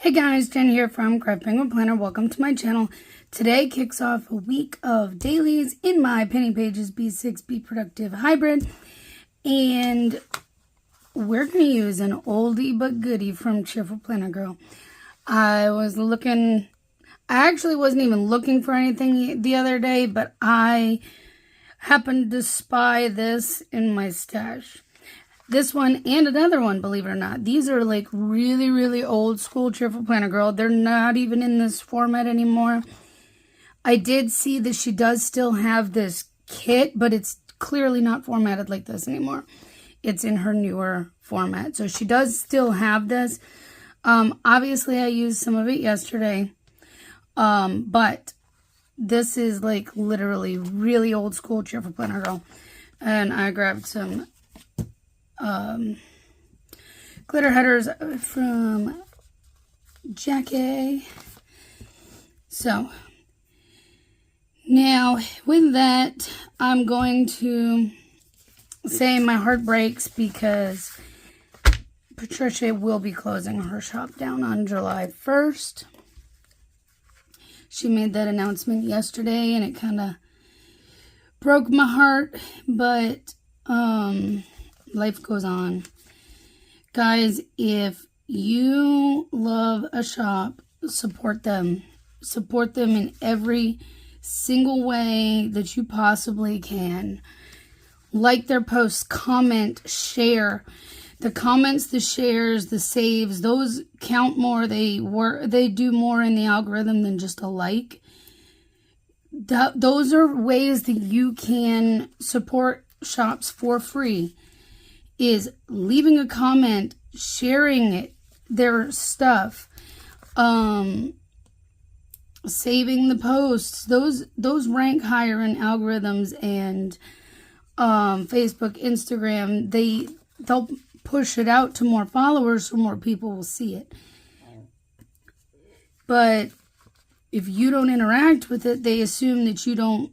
Hey guys, Jen here from Craft Penguin Planner. Welcome to my channel. Today kicks off a week of dailies in my Penny Pages B6 Be Productive Hybrid. And we're going to use an oldie but goodie from Cheerful Planner Girl. I actually wasn't even looking for anything the other day, but I happened to spy this in my stash. This one and another one, believe it or not. These are like really, really old school Cheerful Planner Girl. They're not even in this format anymore. I did see that she does still have this kit, but it's clearly not formatted like this anymore. It's in her newer format. So she does still have this. Obviously, I used some of it yesterday. But this is like literally really old school Cheerful Planner Girl. And I grabbed some glitter headers from Jackie. So now with that, I'm going to say my heart breaks because Patricia will be closing her shop down on July 1st. She made that announcement yesterday and it kind of broke my heart, but life goes on. Guys, if you love a shop, support them. Support them in every single way that you possibly can. Like their posts, comment, share. The comments, the shares, the saves, those count more. They do more in the algorithm than just a like. Those are ways that you can support shops for free. Is leaving a comment, sharing their stuff, saving the posts. Those rank higher in algorithms and Facebook, Instagram. They'll push it out to more followers so more people will see it. But if you don't interact with it, they assume that you don't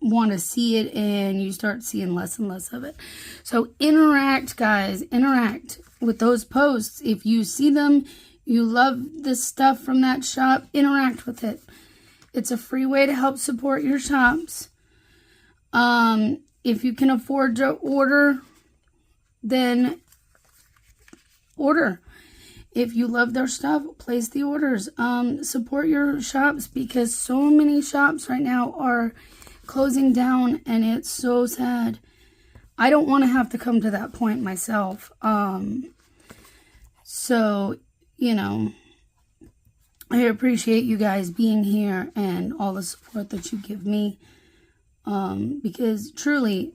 want to see it and you start seeing less and less of it. So interact, guys. Interact with those posts. If you see them, you love the stuff from that shop, interact with it. It's a free way to help support your shops. If you can afford to order, then order. If you love their stuff, place the orders. Support your shops because so many shops right now are closing down and it's so sad. I don't want to have to come to that point myself. So, you know, I appreciate you guys being here and all the support that you give me. Because truly,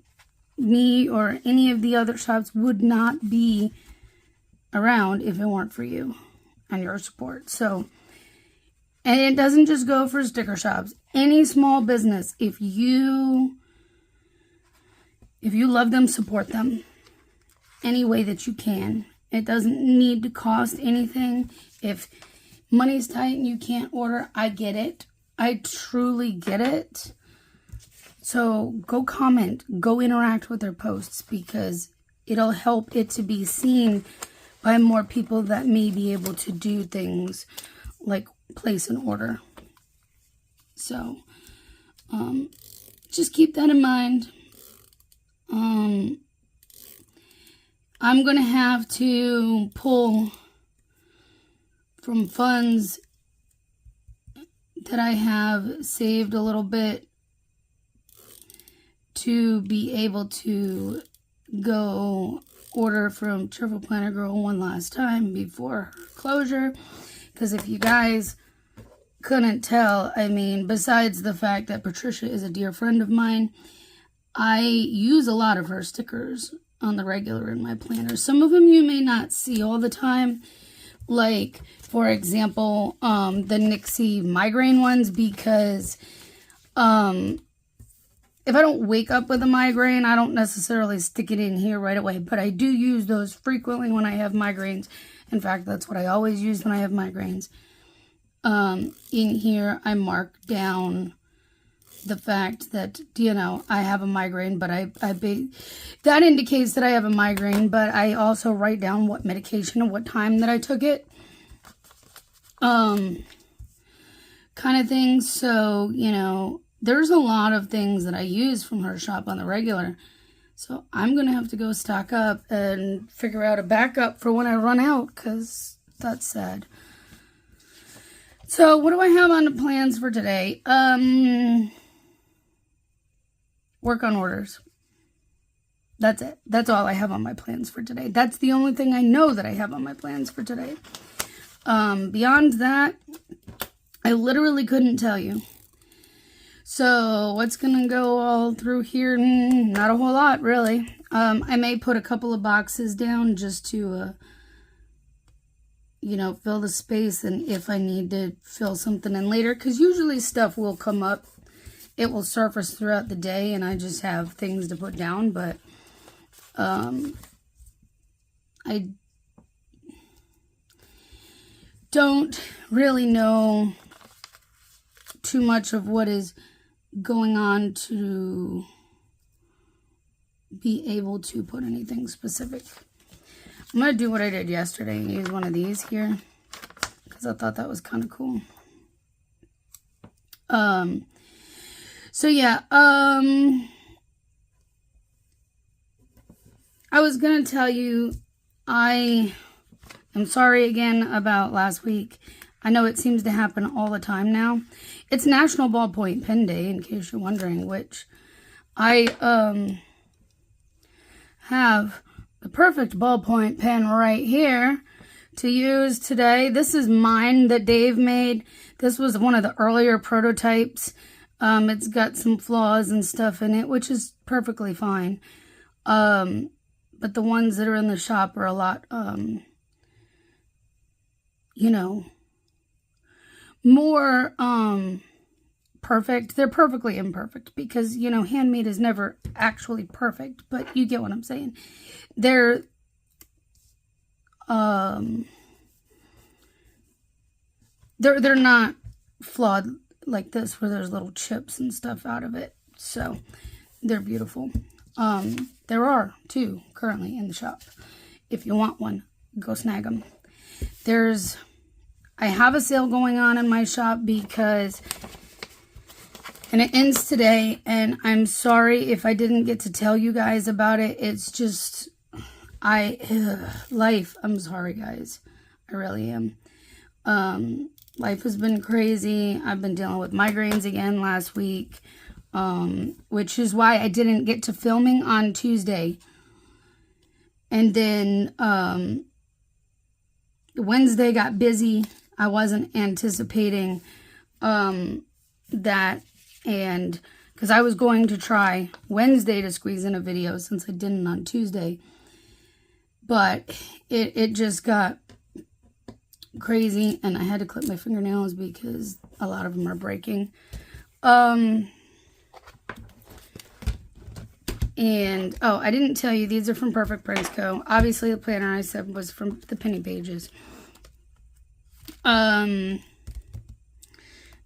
me or any of the other shops would not be around if it weren't for you and your support. So, and it doesn't just go for sticker shops. Any small business, if you love them, support them any way that you can. It doesn't need to cost anything. If money's tight and you can't order, I get it. I truly get it. So go comment, go interact with their posts because it'll help it to be seen by more people that may be able to do things like place an order. So, just keep that in mind. I'm going to have to pull from funds that I have saved a little bit to be able to go order from Cheerful Planner Girl one last time before her closure. Because if you guys couldn't tell, I mean, besides the fact that Patricia is a dear friend of mine, I use a lot of her stickers on the regular in my planner. Some of them you may not see all the time. Like, for example, the Nixie migraine ones, because if I don't wake up with a migraine, I don't necessarily stick it in here right away. But I do use those frequently when I have migraines. In fact, that's what I always use when I have migraines. In here, I mark down the fact that, you know, I have a migraine, but that indicates that I have a migraine, but I also write down what medication and what time that I took it. kind of thing. So, you know, there's a lot of things that I use from her shop on the regular. So I'm going to have to go stock up and figure out a backup for when I run out, because that's sad. So what do I have on the plans for today? Work on orders. That's it. That's all I have on my plans for today. That's the only thing I know that I have on my plans for today. Beyond that, I literally couldn't tell you. So what's going to go all through here? Not a whole lot, really. I may put a couple of boxes down just to, you know, fill the space, and if I need to fill something in later, because usually stuff will come up. It will surface throughout the day, and I just have things to put down, but I don't really know too much of what is going on to be able to put anything specific. I'm going to do what I did yesterday and use one of these here, because I thought that was kind of cool. So yeah, I was going to tell you, I am sorry again about last week. I know it seems to happen all the time now. It's National Ballpoint Pen Day, in case you're wondering, which I have the perfect ballpoint pen right here to use today. This is mine that Dave made. This was one of the earlier prototypes. It's got some flaws and stuff in it, which is perfectly fine. But the ones that are in the shop are a lot, you know, more perfect. They're perfectly imperfect because, you know, handmade is never actually perfect, but you get what I'm saying. They're not flawed like this where there's little chips and stuff out of it. So they're beautiful. There are two currently in the shop. If you want one, go snag them. I have a sale going on in my shop because, and it ends today, and I'm sorry if I didn't get to tell you guys about it. It's just, life. I'm sorry, guys. I really am. Life has been crazy. I've been dealing with migraines again last week, which is why I didn't get to filming on Tuesday. And then Wednesday got busy. I wasn't anticipating that, and because I was going to try Wednesday to squeeze in a video since I didn't on Tuesday, but it just got crazy, and I had to clip my fingernails because a lot of them are breaking. And, oh, I didn't tell you, these are from Perfect Prints Co. Obviously, the planner I said was from the Penny Pages. I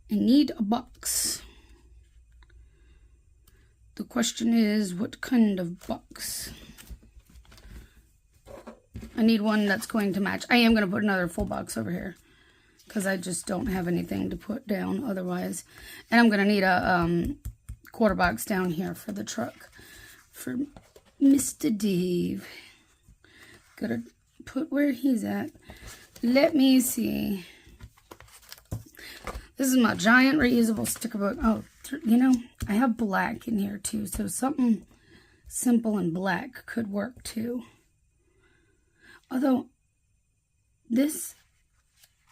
need a box. The question is, what kind of box? I need one that's going to match. I am going to put another full box over here because I just don't have anything to put down otherwise. And I'm going to need a quarter box down here for the truck for Mr. Dave. Gotta put where he's at. Let me see. This is my giant reusable sticker book. Oh, you know, I have black in here too, so something simple and black could work too. Although this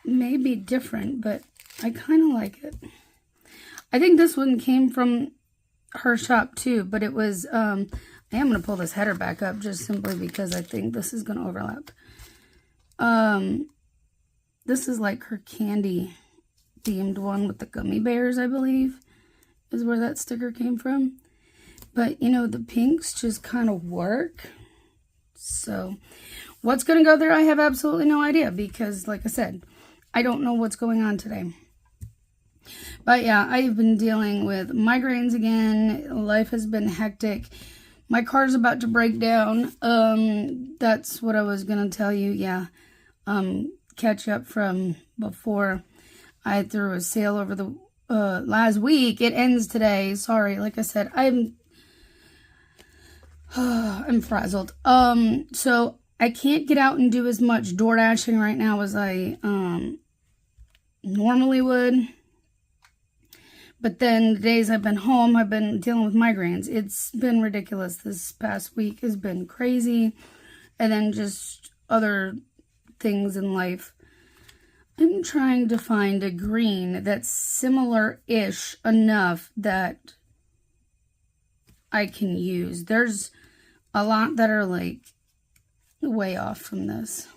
may be different, but I kind of like it. I think this one came from her shop too, but it was, I am going to pull this header back up just simply because I think this is going to overlap. This is like her candy themed one with the gummy bears, I believe, is where that sticker came from. But, you know, the pinks just kind of work. So, what's going to go there, I have absolutely no idea because, like I said, I don't know what's going on today. But, yeah, I've been dealing with migraines again. Life has been hectic. My car's about to break down. That's what I was going to tell you. Yeah. catch up from before. I threw a sale over the last week. It ends today. Sorry, like I said, I'm frazzled. So I can't get out and do as much door dashing right now as I normally would. But then the days I've been home, I've been dealing with migraines. It's been ridiculous. This past week has been crazy. And then just other things in life. I'm trying to find a green that's similar-ish enough that I can use. There's a lot that are like way off from this.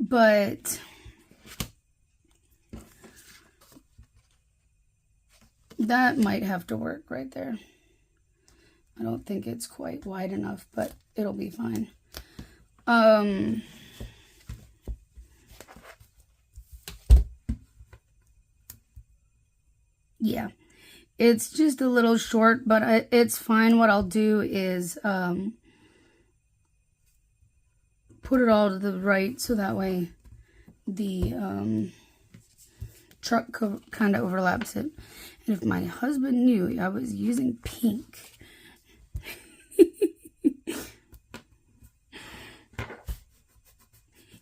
But that might have to work right there. I don't think it's quite wide enough, but it'll be fine. Yeah, it's just a little short, but it's fine. What I'll do is put it all to the right, so that way the truck kind of overlaps it. And if my husband knew I was using pink,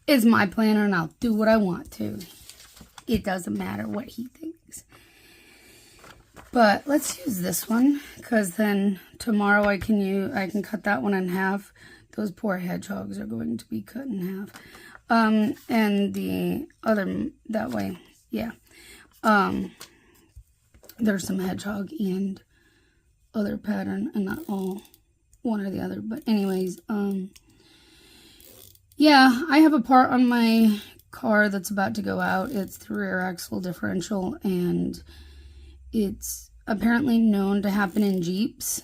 it's my planner and I'll do what I want to. It doesn't matter what he thinks. But let's use this one, because then tomorrow I can cut that one in half. Those poor hedgehogs are going to be cut in half. And the other, that way, yeah. There's some hedgehog and other pattern, and not all one or the other. But anyways, yeah, I have a part on my car that's about to go out. It's the rear axle differential, and it's apparently known to happen in Jeeps.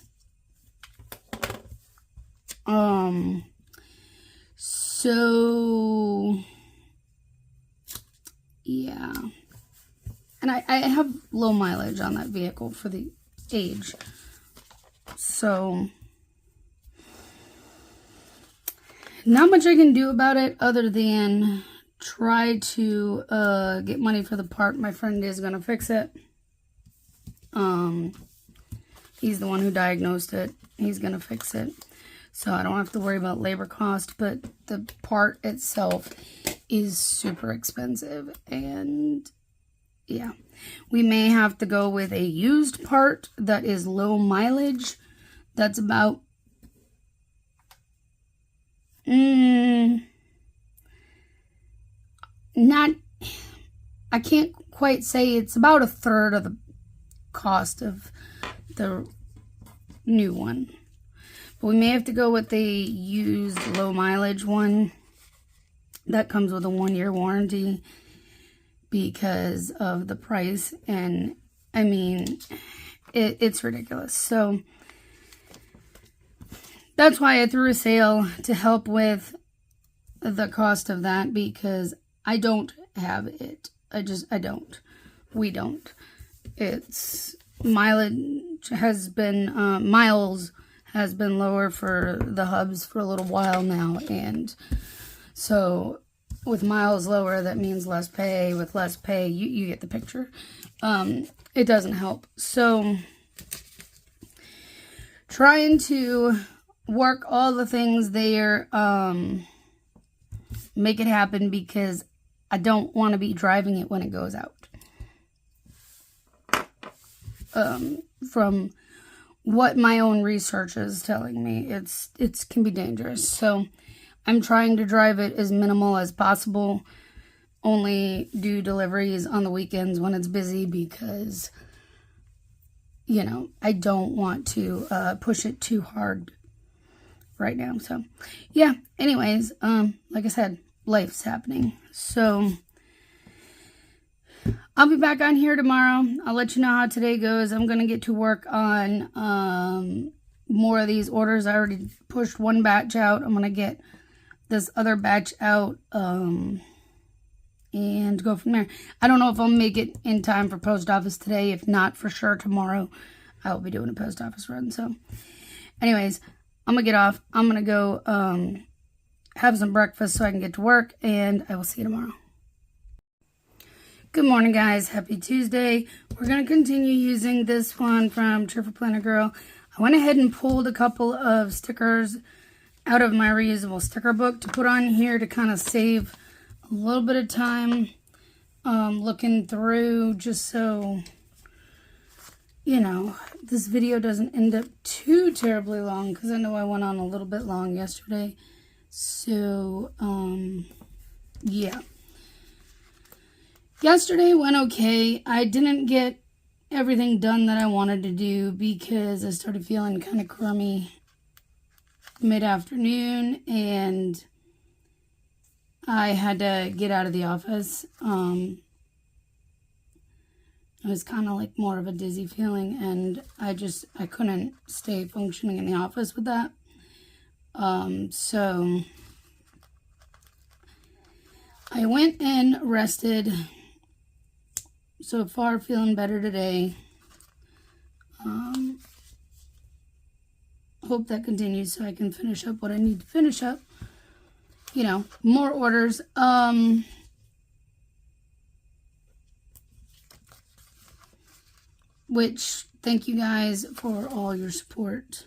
So, yeah. And I have low mileage on that vehicle for the age. So, not much I can do about it other than try to get money for the part. My friend is going to fix it. He's the one who diagnosed it. He's going to fix it. So I don't have to worry about labor cost, but the part itself is super expensive. And yeah, we may have to go with a used part that is low mileage. That's about I can't quite say, it's about a third of the cost of the new one. But we may have to go with the used low mileage one that comes with a 1-year warranty because of the price. And I mean, it's ridiculous. So that's why I threw a sale to help with the cost of that, because I don't have it. I don't. We don't. It's mileage has been, miles has been lower for the hubs for a little while now. And so with miles lower, that means less pay. With less pay, you get the picture. It doesn't help. So trying to work all the things there, make it happen, because I don't want to be driving it when it goes out. From what my own research is telling me, it can be dangerous. So I'm trying to drive it as minimal as possible. Only do deliveries on the weekends when it's busy, because, you know, I don't want to push it too hard right now. So yeah, anyways, like I said, life's happening. So I'll be back on here tomorrow. I'll let you know how today goes. I'm going to get to work on more of these orders. I already pushed one batch out. I'm going to get this other batch out and go from there. I don't know if I'll make it in time for post office today. If not, for sure tomorrow I will be doing a post office run. So anyways, I'm going to get off. I'm going to go have some breakfast so I can get to work, and I will see you tomorrow. Good morning, guys. Happy Tuesday. We're going to continue using this one from Cheerful Planner Girl. I went ahead and pulled a couple of stickers out of my reusable sticker book to put on here to kind of save a little bit of time looking through, just so, you know, this video doesn't end up too terribly long, because I know I went on a little bit long yesterday. So, yeah. Yesterday went okay. I didn't get everything done that I wanted to do because I started feeling kind of crummy mid-afternoon, and I had to get out of the office. It was kind of like more of a dizzy feeling, and I couldn't stay functioning in the office with that. So I went and rested. So far, feeling better today. Hope that continues so I can finish up what I need to finish up. You know, more orders. Which, thank you guys for all your support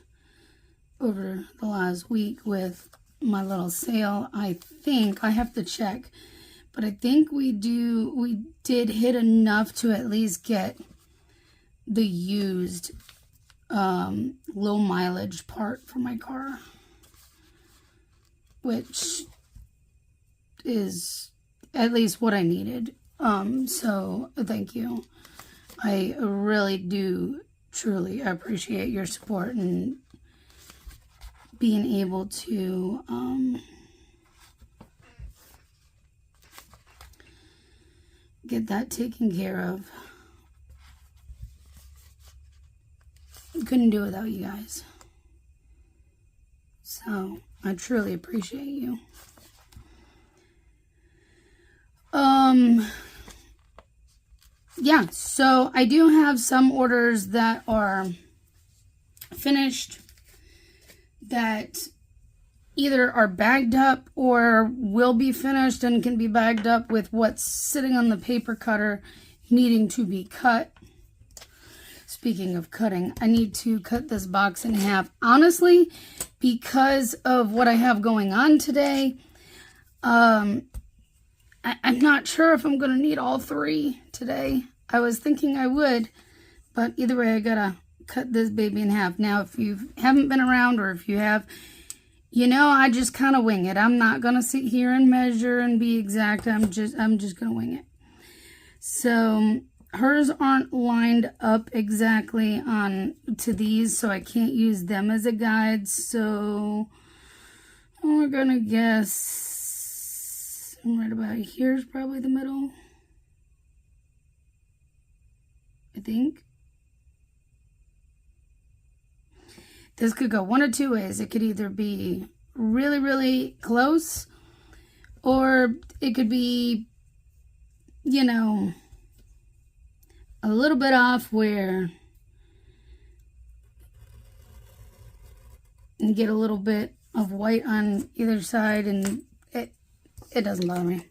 over the last week with my little sale. I think, I have to check, but I think we did hit enough to at least get the used low mileage part for my car, which is at least what I needed. So thank you. I really do truly appreciate your support and being able to get that taken care of. Couldn't do it without you guys. So I truly appreciate you. Yeah, so I do have some orders that are finished that either are bagged up or will be finished and can be bagged up with what's sitting on the paper cutter needing to be cut. Speaking of cutting, I need to cut this box in half. Honestly, because of what I have going on today, I'm not sure if I'm going to need all 3 today. I was thinking I would, but either way, I gotta cut this baby in half. Now, if you haven't been around, or if you have, you know, I just kind of wing it. I'm not going to sit here and measure and be exact. I'm just going to wing it. So hers aren't lined up exactly on to these, so I can't use them as a guide. So we're going to guess right about here's probably the middle, I think. This could go one of 2 ways. It could either be really, really close, or it could be, you know, a little bit off where you get a little bit of white on either side, and it doesn't bother me.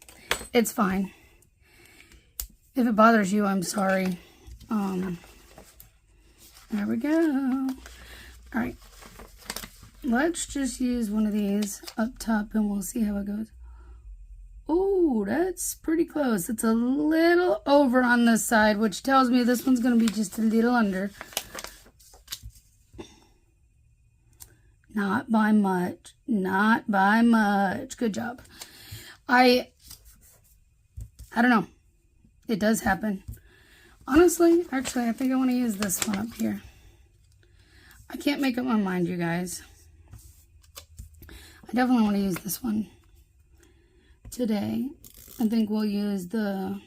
It's fine. If it bothers you, I'm sorry. There we go. All right, let's just use one of these up top and we'll see how it goes. Oh, that's pretty close. It's a little over on this side, which tells me this one's going to be just a little under. Not by much. Not by much. Good job. I don't know. It does happen. Honestly, actually, I think I want to use this one up here. I can't make up my mind, you guys. I definitely want to use this one today. I think we'll use the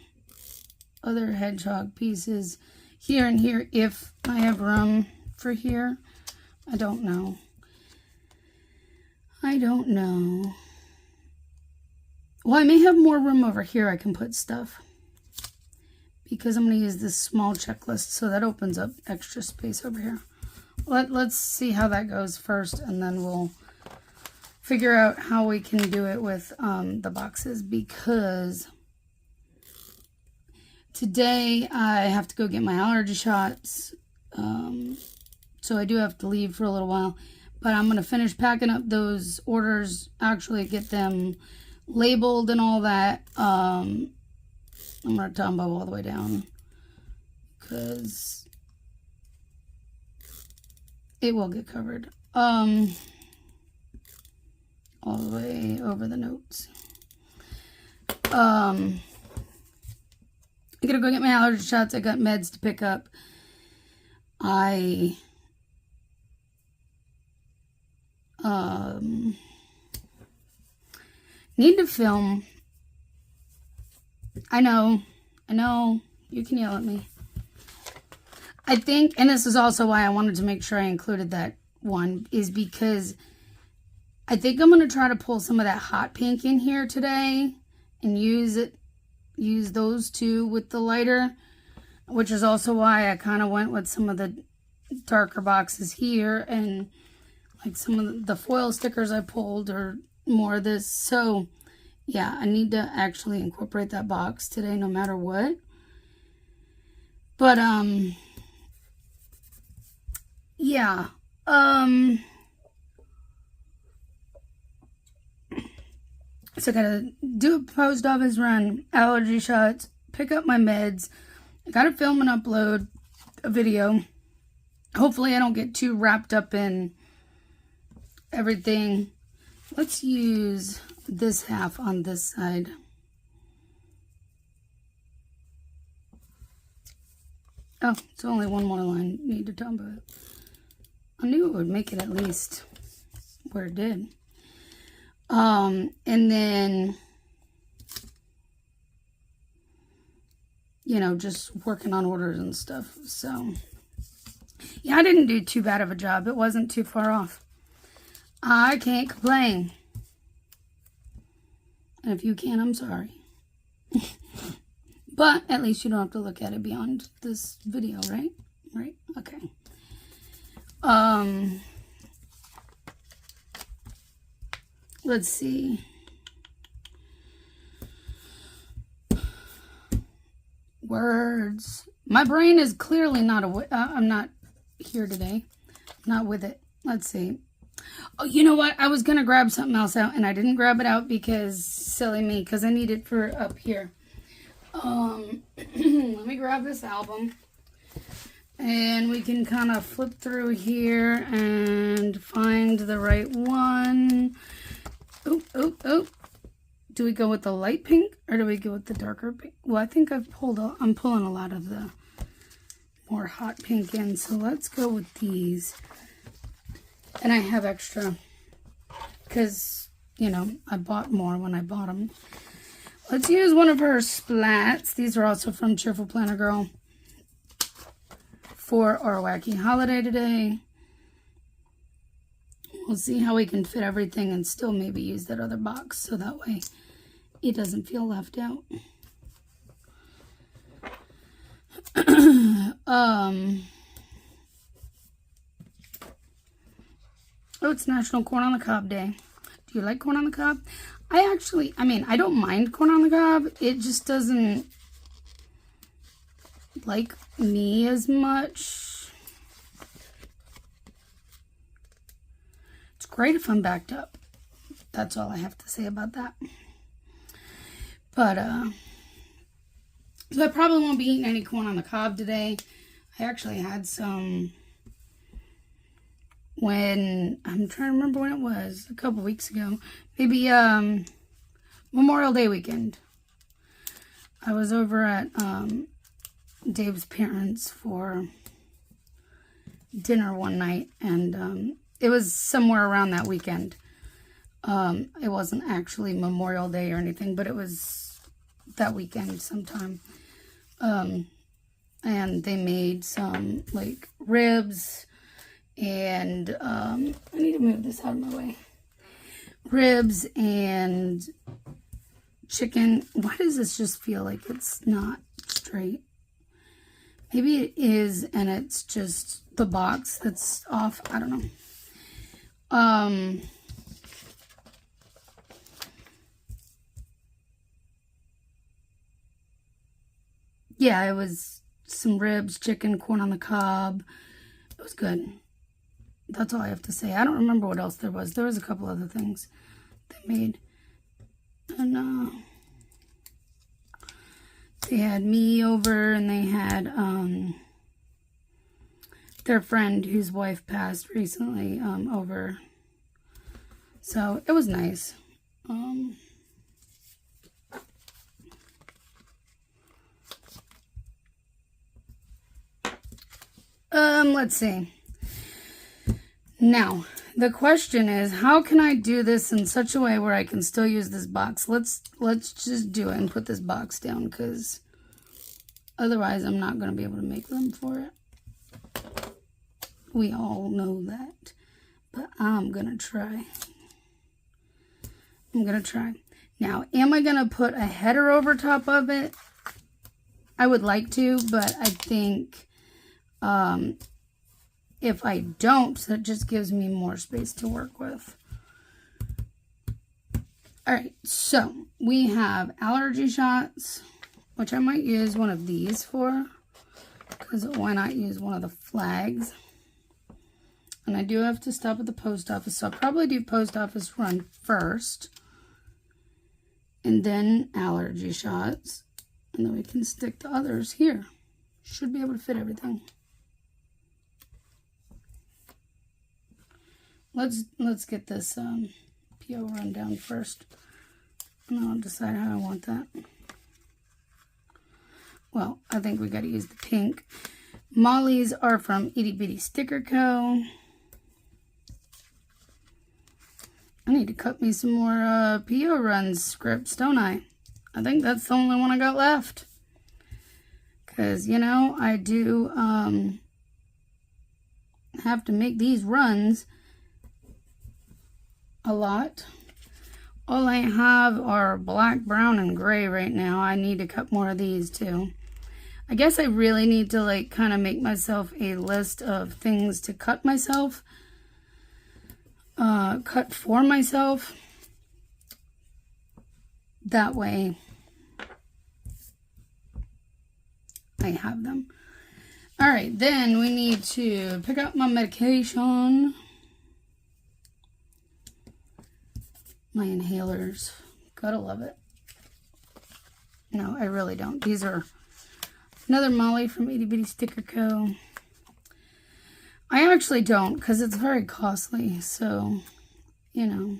other hedgehog pieces here and here if I have room for here. I don't know. I don't know. Well, I may have more room over here I can put stuff, because I'm going to use this small checklist, so that opens up extra space over here. Let's see how that goes first, and then we'll figure out how we can do it with the boxes, because today I have to go get my allergy shots. So I do have to leave for a little while. But I'm going to finish packing up those orders, actually get them labeled and all that. I'm going to Tombow all the way down, because it will get covered. All the way over the notes. I'm going to go get my allergy shots. I got meds to pick up. I need to film. I know, you can yell at me. I think, and this is also why I wanted to make sure I included that one, is because I think I'm going to try to pull some of that hot pink in here today and use those two with the lighter, which is also why I kind of went with some of the darker boxes here, and like some of the foil stickers I pulled or more of this. So yeah, I need to actually incorporate that box today no matter what. But yeah, so I gotta do a post office run, allergy shots, pick up my meds. I gotta film and upload a video. Hopefully I don't get too wrapped up in everything. Let's use this half on this side. Oh, it's only one more line. Need to talk about it. I knew it would make it at least where it did. And then, you know, just working on orders and stuff. So, yeah, I didn't do too bad of a job. It wasn't too far off. I can't complain. And if you can, I'm sorry. But at least you don't have to look at it beyond this video, right? Right? Okay. Let's see. Words. My brain is clearly not I'm not here today. Not with it. Let's see. Oh, you know what? I was going to grab something else out, and I didn't grab it out because, silly me, because I need it for up here. Let me grab this album, and we can kind of flip through here and find the right one. Oh. Do we go with the light pink, or do we go with the darker pink? Well, I think I'm pulling a lot of the more hot pink in, so let's go with these. And I have extra, because, you know, I bought more when I bought them. Let's use one of her splats. These are also from Cheerful Planner Girl for our wacky holiday today. We'll see how we can fit everything and still maybe use that other box, so that way it doesn't feel left out. Oh, it's National Corn on the Cob Day. Do you like corn on the cob? I don't mind corn on the cob. It just doesn't like me as much. It's great if I'm backed up. That's all I have to say about that. But, so I probably won't be eating any corn on the cob today. I actually had some when, I'm trying to remember when it was, a couple weeks ago. Maybe, Memorial Day weekend. I was over at, Dave's parents for dinner one night, and, it was somewhere around that weekend. It wasn't actually Memorial Day or anything, but it was that weekend sometime. And they made some, like, ribs, and, I need to move this out of my way. Ribs and chicken. Why does this just feel like it's not straight? Maybe it is, and it's just the box that's off. I don't know. yeah, it was some ribs, chicken, corn on the cob. It was good. That's all I have to say. I don't remember what else there was. There was a couple other things they made. And they had me over, and they had their friend whose wife passed recently over. So it was nice. Let's see. Now, the question is, how can I do this in such a way where I can still use this box? Let's just do it and put this box down, because otherwise I'm not going to be able to make room for it. We all know that. But I'm going to try. Now, am I going to put a header over top of it? I would like to, but I think if I don't, that just gives me more space to work with. Alright, so we have allergy shots, which I might use one of these for, because why not use one of the flags? And I do have to stop at the post office, so I'll probably do post office run first, and then allergy shots, and then we can stick the others here. Should be able to fit everything. Let's get this PO run down first, and then I'll decide how I want that. Well, I think we got to use the pink. Molly's are from Itty Bitty Sticker Co. I need to cut me some more PO runs scripts, don't I? I think that's the only one I got left. Because, you know, I do have to make these runs a lot. All I have are black, brown, and gray right now. I need to cut more of these too. I guess I really need to like kind of make myself a list of things to cut myself. Cut for myself. That way I have them. Alright, then we need to pick up my medication. My inhalers. Gotta love it. No, I really don't. These are another Molly from Itty Bitty Sticker Co. I actually don't, because it's very costly. So, you know,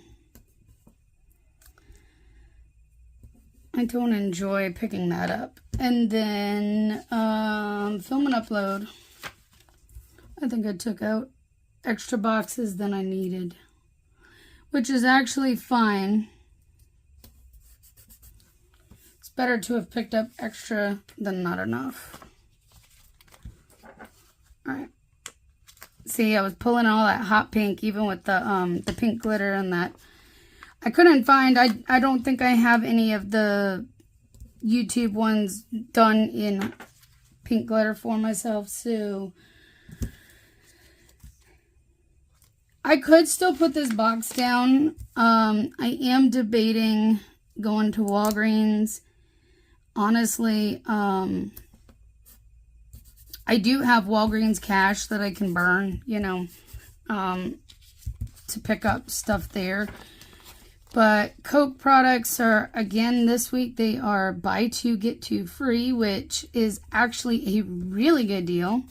I don't enjoy picking that up. And then film and upload. I think I took out extra boxes than I needed, which is actually fine. It's better to have picked up extra than not enough. Alright. See, I was pulling all that hot pink, even with the pink glitter and that. I couldn't find, I don't think I have any of the YouTube ones done in pink glitter for myself, so I could still put this box down. I am debating going to Walgreens. Honestly, I do have Walgreens cash that I can burn, you know, to pick up stuff there. But Coke products are, again, this week, they are buy two, get two free, which is actually a really good deal.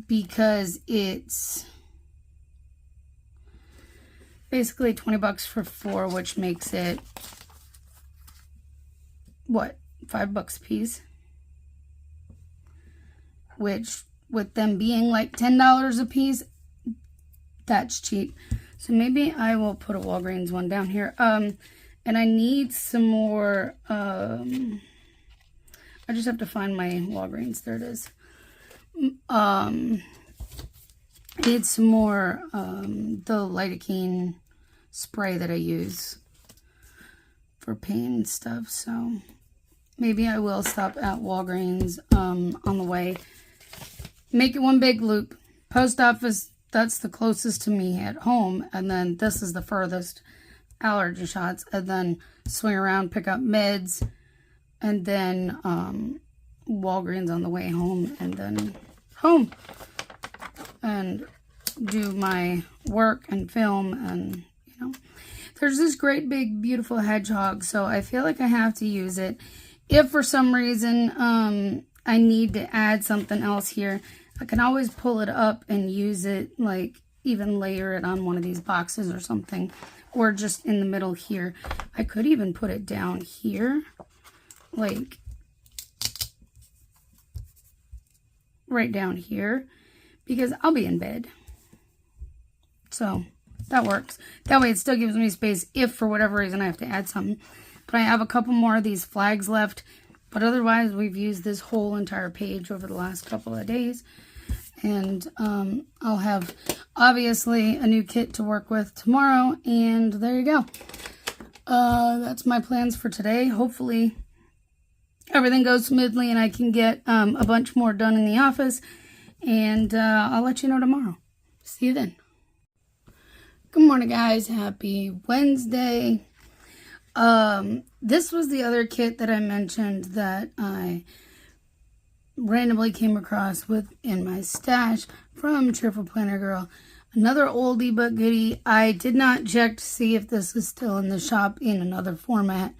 Because it's basically 20 bucks for 4, which makes it, what, $5 a piece? Which, with them being like $10 a piece, that's cheap. So maybe I will put a Walgreens one down here. And I need some more, I just have to find my Walgreens. There it is. I need some more, the lidocaine spray that I use for pain and stuff. So maybe I will stop at Walgreens, on the way. Make it one big loop. Post office, that's the closest to me at home. And then this is the furthest, allergy shots. And then swing around, pick up meds. and then Walgreens on the way home, and then home and do my work and film. And there's this great big beautiful hedgehog, so I feel like I have to use it. If for some reason I need to add something else here, I can always pull it up and use it, like even layer it on one of these boxes or something, or just in the middle here. I could even put it down here, like right down here, because I'll be in bed. So that works. That way it still gives me space if for whatever reason I have to add something. But I have a couple more of these flags left. But otherwise, we've used this whole entire page over the last couple of days. And I'll have, obviously, a new kit to work with tomorrow. And there you go. That's my plans for today. Hopefully, everything goes smoothly and I can get a bunch more done in the office. And I'll let you know tomorrow. See you then. Good morning, guys. Happy Wednesday. This was the other kit that I mentioned that I randomly came across in my stash from Cheerful Planner Girl. Another oldie but goodie. I did not check to see if this is still in the shop in another format.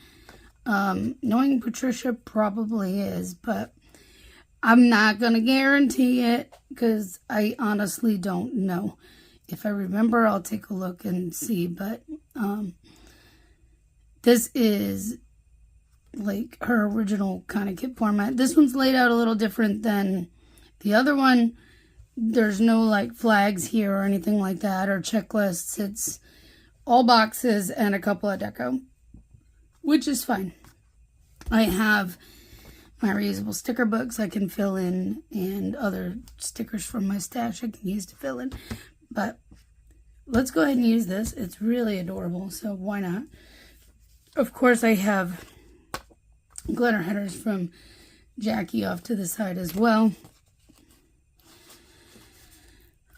Knowing Patricia, probably is, but I'm not going to guarantee it because I honestly don't know. If I remember, I'll take a look and see, but this is like her original kind of kit format. This one's laid out a little different than the other one. There's no like flags here or anything like that, or checklists. It's all boxes and a couple of deco, which is fine. I have my reusable sticker books I can fill in, and other stickers from my stash I can use to fill in. But let's go ahead and use this. It's really adorable, so why not? Of course, I have glitter headers from Jackie off to the side as well.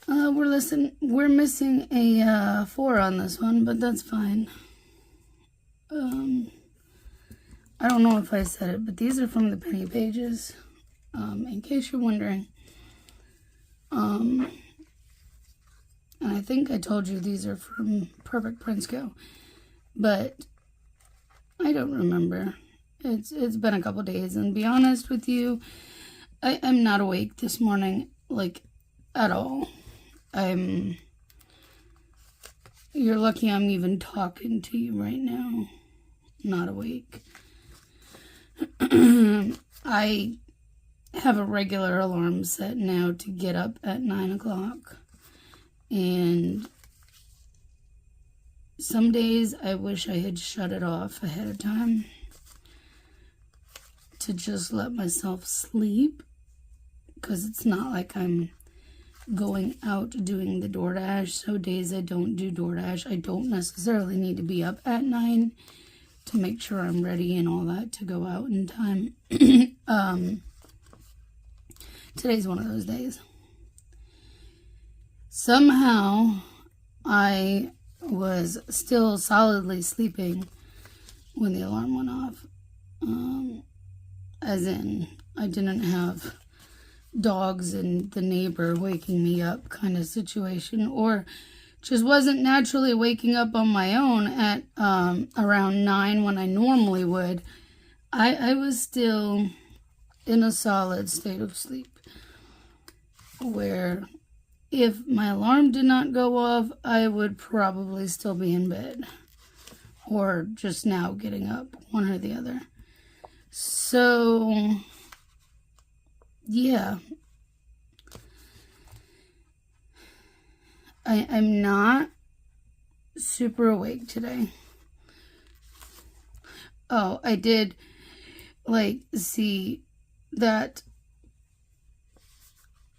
We're missing a 4 on this one, but that's fine. I don't know if I said it, but these are from the penny pages, in case you're wondering. And I think I told you these are from Perfect Prince Co. But I don't remember. It's been a couple days, and to be honest with you, I'm not awake this morning, like, at all. You're lucky I'm even talking to you right now. Not awake. I have a regular alarm set now to get up at 9 o'clock. And some days I wish I had shut it off ahead of time to just let myself sleep, because it's not like I'm going out doing the DoorDash. So days I don't do DoorDash, I don't necessarily need to be up at 9 to make sure I'm ready and all that to go out in time. Today's one of those days. Somehow I was still solidly sleeping when the alarm went off. As in, I didn't have dogs and the neighbor waking me up kind of situation, or just wasn't naturally waking up on my own at around 9 when I normally would. I was still in a solid state of sleep, where if my alarm did not go off, I would probably still be in bed, or just now getting up, one or the other. So, yeah. I'm not super awake today. Oh, I did, see that,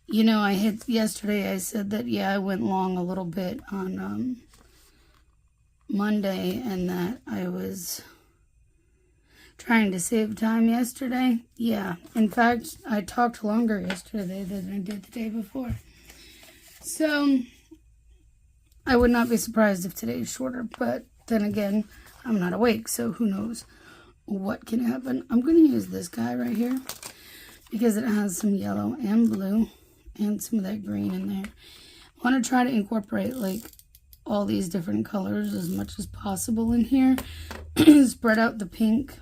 yesterday I said that, I went long a little bit on Monday, and that I was trying to save time yesterday. Yeah, in fact, I talked longer yesterday than I did the day before. So, I would not be surprised if today is shorter, but then again, I'm not awake, so who knows. what can happen. I'm going to use this guy right here because it has some yellow and blue and some of that green in there. I want to try to incorporate like all these different colors as much as possible in here. Spread out the pink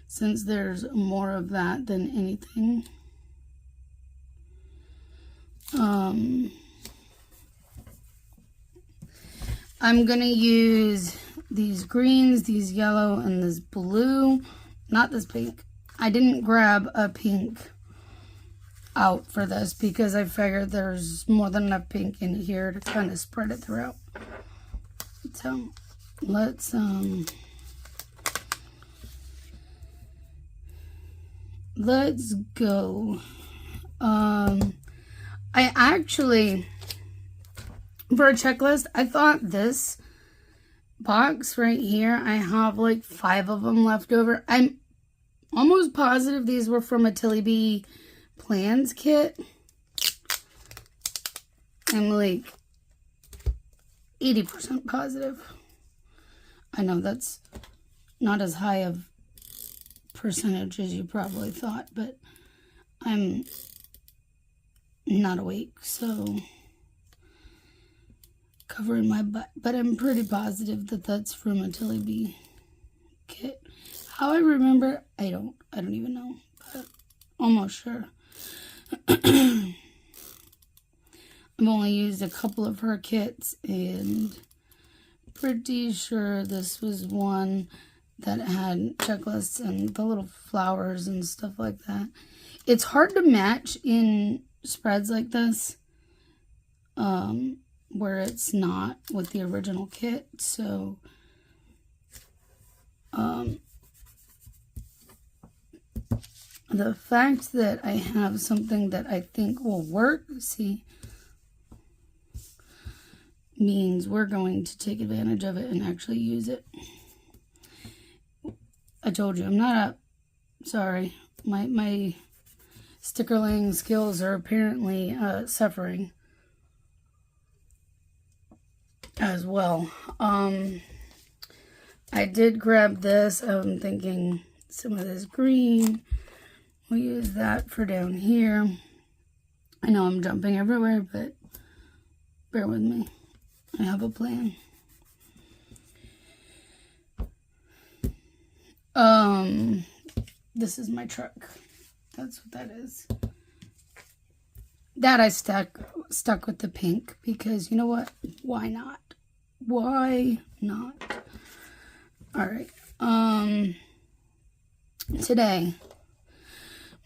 since there's more of that than anything. I'm gonna use these greens, these yellow, and this blue. Not this pink. I didn't grab a pink out for this because I figured there's more than enough pink in here to kind of spread it throughout. So let's go. I actually, for a checklist, I thought this box right here, I have like 5 of them left over. I'm almost positive these were from a Tilly B Plans kit. I'm like 80% positive. I know that's not as high of percentage as you probably thought, but I'm not awake, so covering my butt. But I'm pretty positive that that's from a Tilly B kit. How I remember, I don't even know, but almost sure. I've only used a couple of her kits, and pretty sure this was one that had checklists and the little flowers and stuff like that. It's hard to match in spreads like this, where it's not with the original kit. So, the fact that I have something that I think will work, see, means we're going to take advantage of it and actually use it. I told you, I'm not sorry. My sticker laying skills are apparently suffering as well. I did grab this. I'm thinking some of this green. We'll use that for down here. I know I'm jumping everywhere, but bear with me. I have a plan. This is my truck. That's what that is. That I stuck with the pink because you know what? Why not? Why not? All right. Today,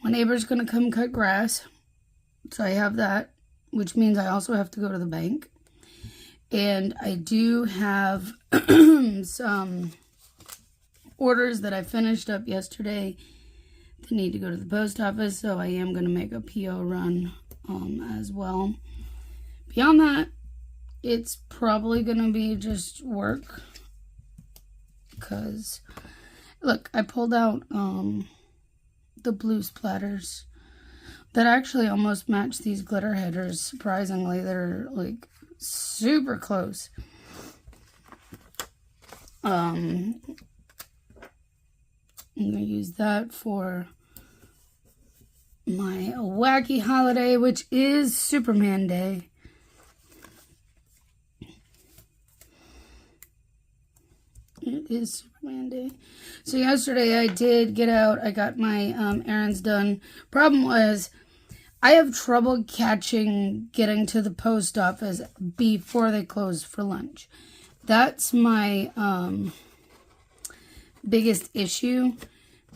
my neighbor's gonna come cut grass, so I have that, which means I also have to go to the bank, and I do have some orders that I finished up yesterday that need to go to the post office, so I am going to make a PO run as well. Beyond that, it's probably going to be just work, because look, I pulled out the blue splatters that actually almost match these glitter headers. Surprisingly, they're like super close. I'm going to use that for my wacky holiday, which is Superman Day. It is Superman Day. So yesterday I did get out. I got my errands done. Problem was, I have trouble getting to the post office before they close for lunch. That's my biggest issue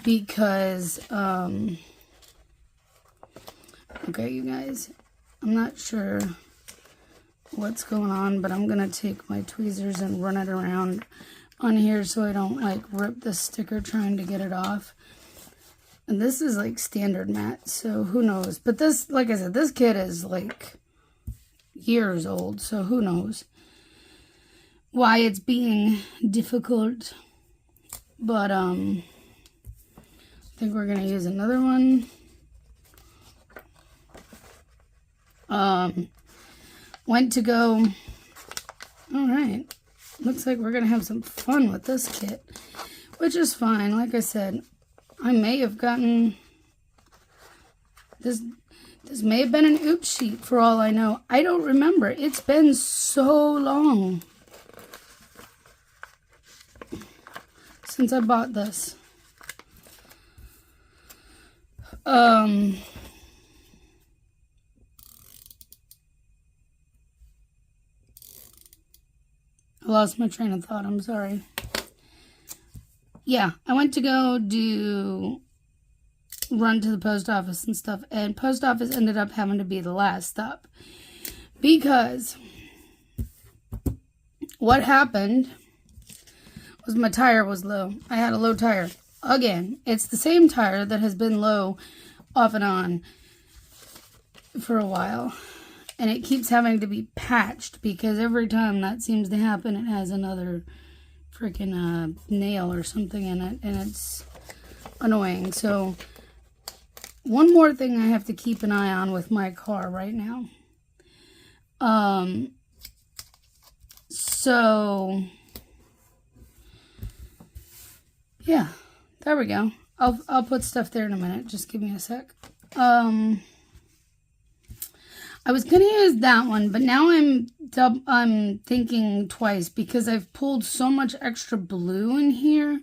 because, okay, you guys, I'm not sure what's going on, but I'm going to take my tweezers and run it around on here so I don't, like, rip the sticker trying to get it off. And this is, like, standard matte, so who knows. But this, like I said, this kit is, like, years old, so who knows why it's being difficult. But, I think we're going to use another one. Went to go. All right. Looks like we're going to have some fun with this kit. which is fine. Like I said, I may have gotten this. This may have been an oops sheet for all I know. I don't remember. It's been so long since I bought this. I lost my train of thought. I'm sorry. Yeah, I went to go run to the post office and stuff, and post office ended up having to be the last stop because what happened was my tire was low. I had a low tire again. It's the same tire that has been low off and on for a while, and it keeps having to be patched because every time that seems to happen, it has another freaking nail or something in it, and it's annoying. So one more thing I have to keep an eye on with my car right now. So yeah, there we go. I'll put stuff there in a minute. Just give me a sec. I was gonna use that one, but now I'm thinking twice because I've pulled so much extra blue in here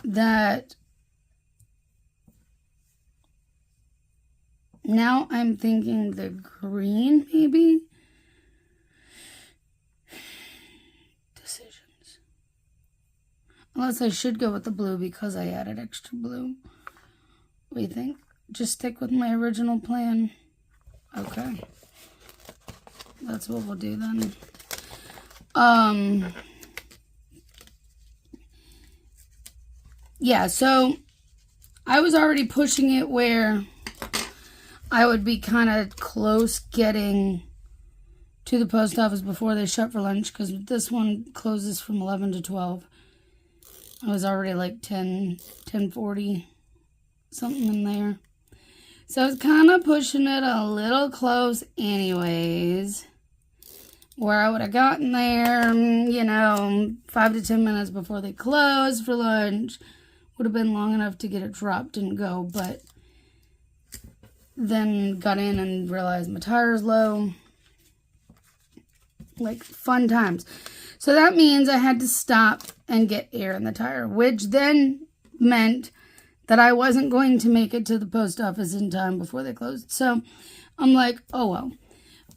that now I'm thinking the green maybe. Decisions. Unless I should go with the blue because I added extra blue. What do you think? Just stick with my original plan? Okay. That's what we'll do then. Yeah, so I was already pushing it where I would be kind of close getting to the post office before they shut for lunch because this one closes from 11 to 12. I was already like 10:40, something in there. So I was kind of pushing it a little close anyways, where I would have gotten there, 5 to 10 minutes before they closed for lunch. Would have been long enough to get it dropped and go, but then got in and realized my tire's low. Like, fun times. So that means I had to stop and get air in the tire, which then meant that I wasn't going to make it to the post office in time before they closed. So I'm like, oh well,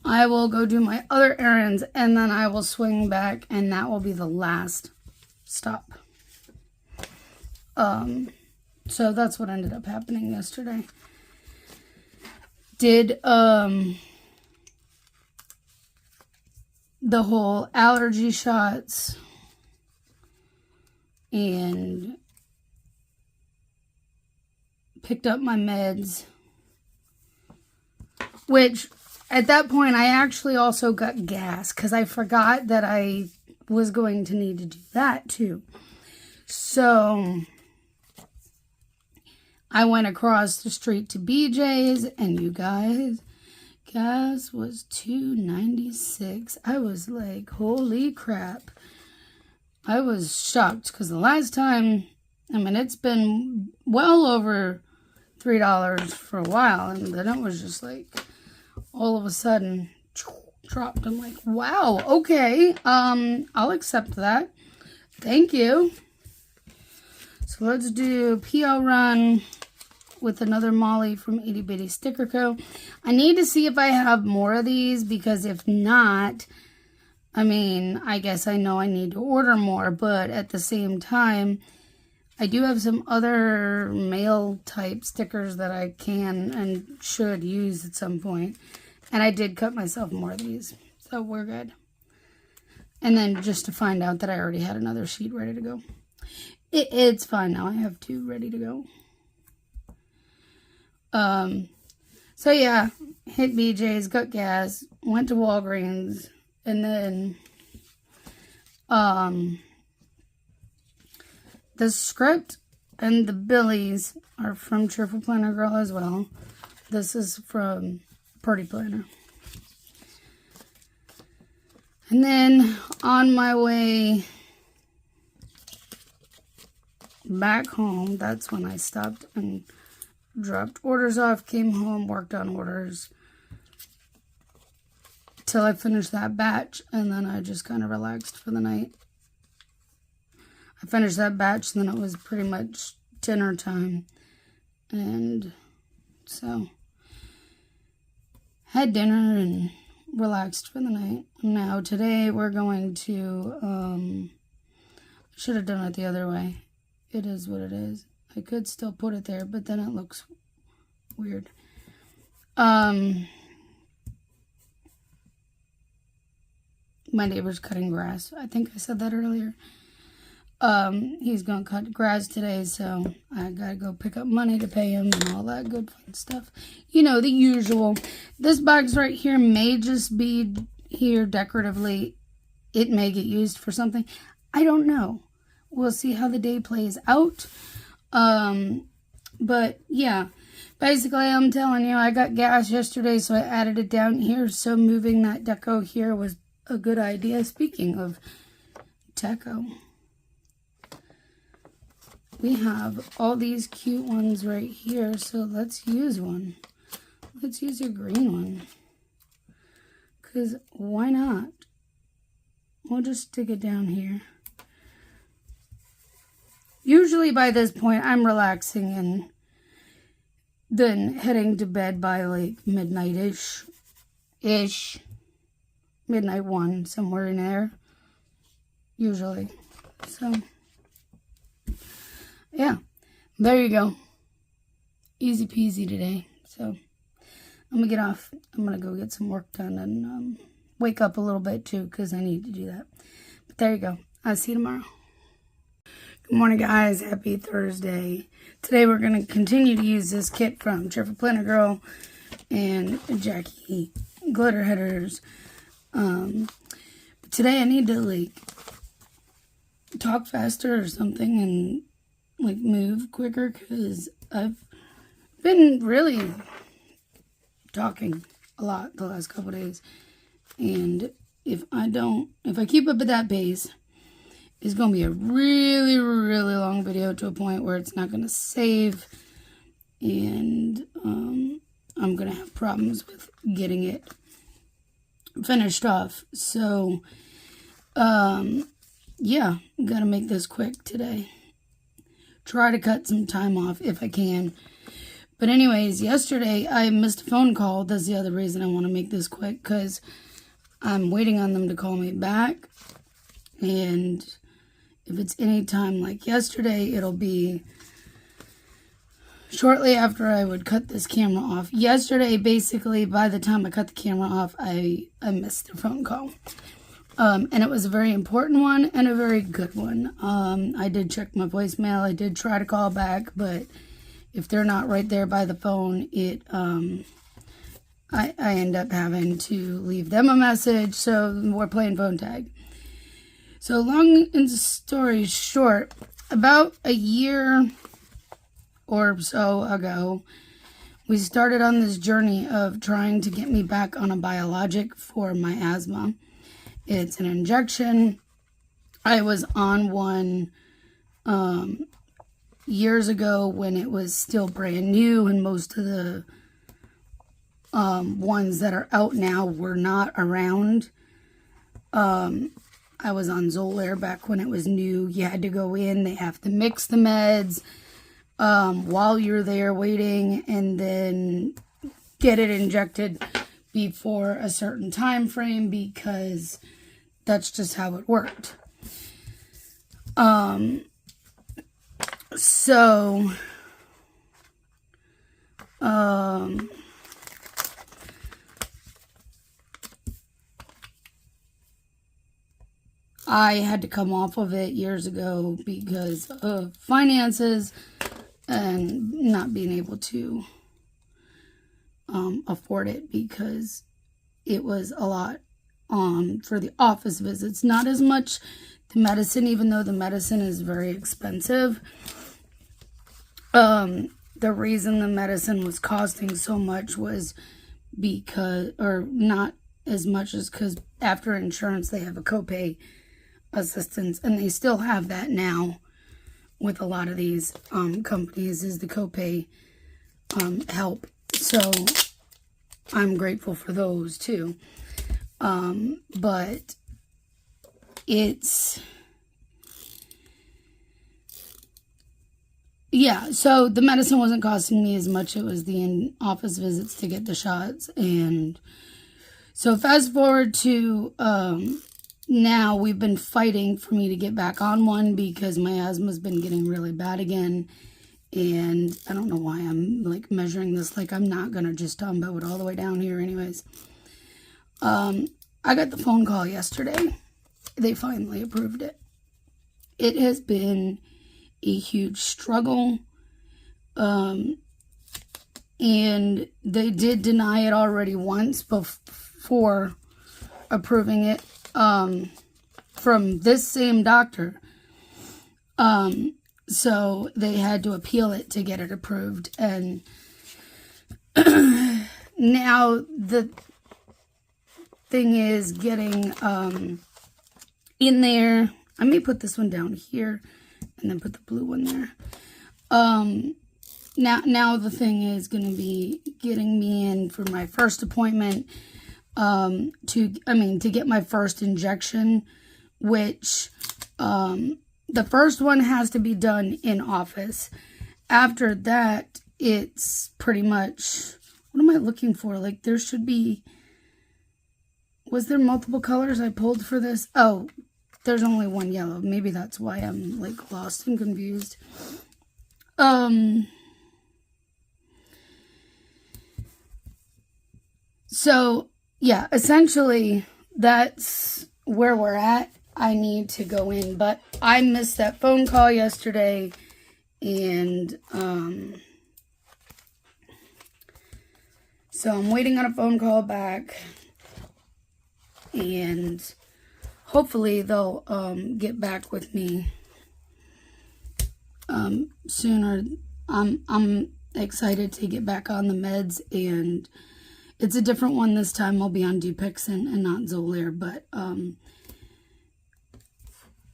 I will go do my other errands and then I will swing back and that will be the last stop. So that's what ended up happening yesterday. Did, the whole allergy shots and picked up my meds, which at that point I actually also got gas because I forgot that I was going to need to do that too. So I went across the street to BJ's, and you guys, gas was $2.96. I was like, holy crap. I was shocked because the last time, it's been well over $3 for a while, and then it was just like all of a sudden dropped. I'm like, wow, okay, I'll accept that. Thank you. So let's do PO run with another Molly from Itty Bitty Sticker Co. I need to see if I have more of these, because if not, I guess I know I need to order more, but at the same time, I do have some other mail type stickers that I can and should use at some point. And I did cut myself more of these, so we're good. And then just to find out that I already had another sheet ready to go. It's fine now. I have 2 ready to go. So yeah, hit BJ's, got gas, went to Walgreens, and then, the script and the Billies are from Cheerful Planner Girl as well. This is from Party Planner. And then on my way back home, that's when I stopped and dropped orders off, came home, worked on orders till I finished that batch, and then I just kind of relaxed for the night. I finished that batch, and then it was pretty much dinner time, and so had dinner and relaxed for the night. Now today we're going to, should have done it the other way. It is what it is. I could still put it there, but then it looks weird. My neighbor's cutting grass. I think I said that earlier. He's gonna cut grass today, so I gotta go pick up money to pay him and all that good fun stuff. You know, the usual. This box right here may just be here decoratively. It may get used for something. I don't know. We'll see how the day plays out. But yeah, basically I'm telling you, I got gas yesterday, so I added it down here. So moving that deco here was a good idea. Speaking of deco, we have all these cute ones right here, so let's use one. Let's use a green one, because why not? We'll just stick it down here. Usually by this point, I'm relaxing and then heading to bed by like midnight-ish. Midnight 1, somewhere in there. Usually. So, yeah. There you go. Easy peasy today. So, I'm going to get off. I'm going to go get some work done and wake up a little bit too, because I need to do that. But there you go. I'll see you tomorrow. Good morning, guys. Happy Thursday. Today we're going to continue to use this kit from Cheerful Planner Girl and Jackie Glitter Headers. But today I need to like talk faster or something and like move quicker, because I've been really talking a lot the last couple days, and if I keep up at that pace, it's going to be a really, really long video to a point where it's not going to save, and I'm going to have problems with getting it finished off. So, yeah, got to make this quick today. Try to cut some time off if I can. But anyways, yesterday I missed a phone call. That's the other reason I want to make this quick, because I'm waiting on them to call me back, and if it's any time like yesterday, it'll be shortly after I would cut this camera off. Yesterday, basically, by the time I cut the camera off, I missed the phone call. And it was a very important one and a very good one. I did check my voicemail. I did try to call back, but if they're not right there by the phone, I end up having to leave them a message. So we're playing phone tag. So long story short, about a year or so ago, we started on this journey of trying to get me back on a biologic for my asthma. It's an injection. I was on one years ago when it was still brand new, and most of the ones that are out now were not around. I was on Xolair back when it was new. You had to go in. They have to mix the meds while you're there waiting, and then get it injected before a certain time frame, because that's just how it worked. I had to come off of it years ago because of finances and not being able to afford it, because it was a lot for the office visits. Not as much the medicine, even though the medicine is very expensive. The reason the medicine was costing so much was because, or not as much as because after insurance they have a copay assistance, and they still have that now with a lot of these companies, is the copay help. So I'm grateful for those too. But it's, yeah, so the medicine wasn't costing me as much. It was the in-office visits to get the shots. And so fast forward to now, we've been fighting for me to get back on one because my asthma's been getting really bad again. And I don't know why I'm like measuring this like I'm not going to just dumbo it all the way down here anyways. I got the phone call yesterday. They finally approved it. It has been a huge struggle. And they did deny it already once before approving it from this same doctor. So they had to appeal it to get it approved. And now the thing is getting in there. I may put this one down here and then put the blue one there. Now the thing is going to be getting me in for my first appointment to get my first injection, which the first one has to be done in office. After that, it's pretty much, what am I looking for? Like there should be, was there multiple colors I pulled for this? Oh, there's only one yellow. Maybe that's why I'm like lost and confused. So yeah, essentially that's where we're at. I need to go in, but I missed that phone call yesterday, and so I'm waiting on a phone call back, and hopefully they'll get back with me sooner. I'm excited to get back on the meds, and it's a different one this time. I'll be on Dupixent and not Xolair, but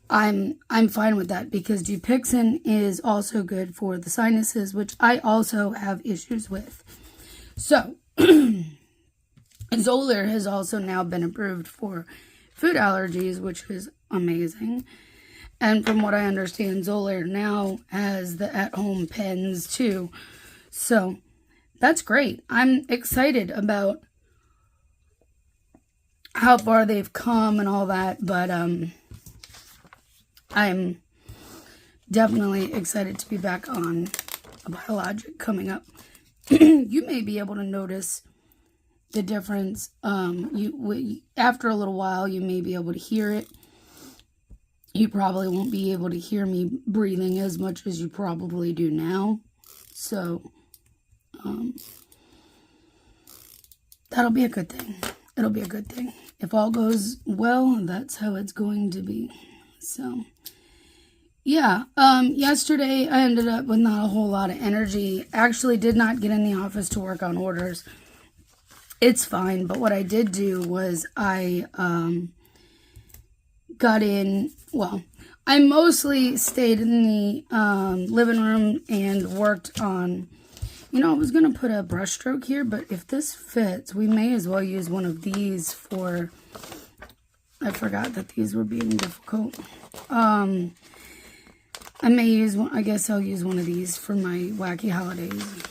I'm fine with that because Dupixent is also good for the sinuses, which I also have issues with. So Xolair has also now been approved for food allergies, which is amazing. And from what I understand, Xolair now has the at-home pens too. So that's great. I'm excited about how far they've come and all that, but I'm definitely excited to be back on a biologic coming up. You may be able to notice the difference. After a little while, you may be able to hear it. You probably won't be able to hear me breathing as much as you probably do now. So, that'll be a good thing. It'll be a good thing. If all goes well, that's how it's going to be. So, yeah, yesterday I ended up with not a whole lot of energy. Actually did not get in the office to work on orders. It's fine, but what I did do was I got in, well, I mostly stayed in the living room and worked on, I was going to put a brush stroke here, but if this fits, we may as well use one of these for, I forgot that these were being difficult. I may use one, I guess I'll use one of these for my wacky holidays.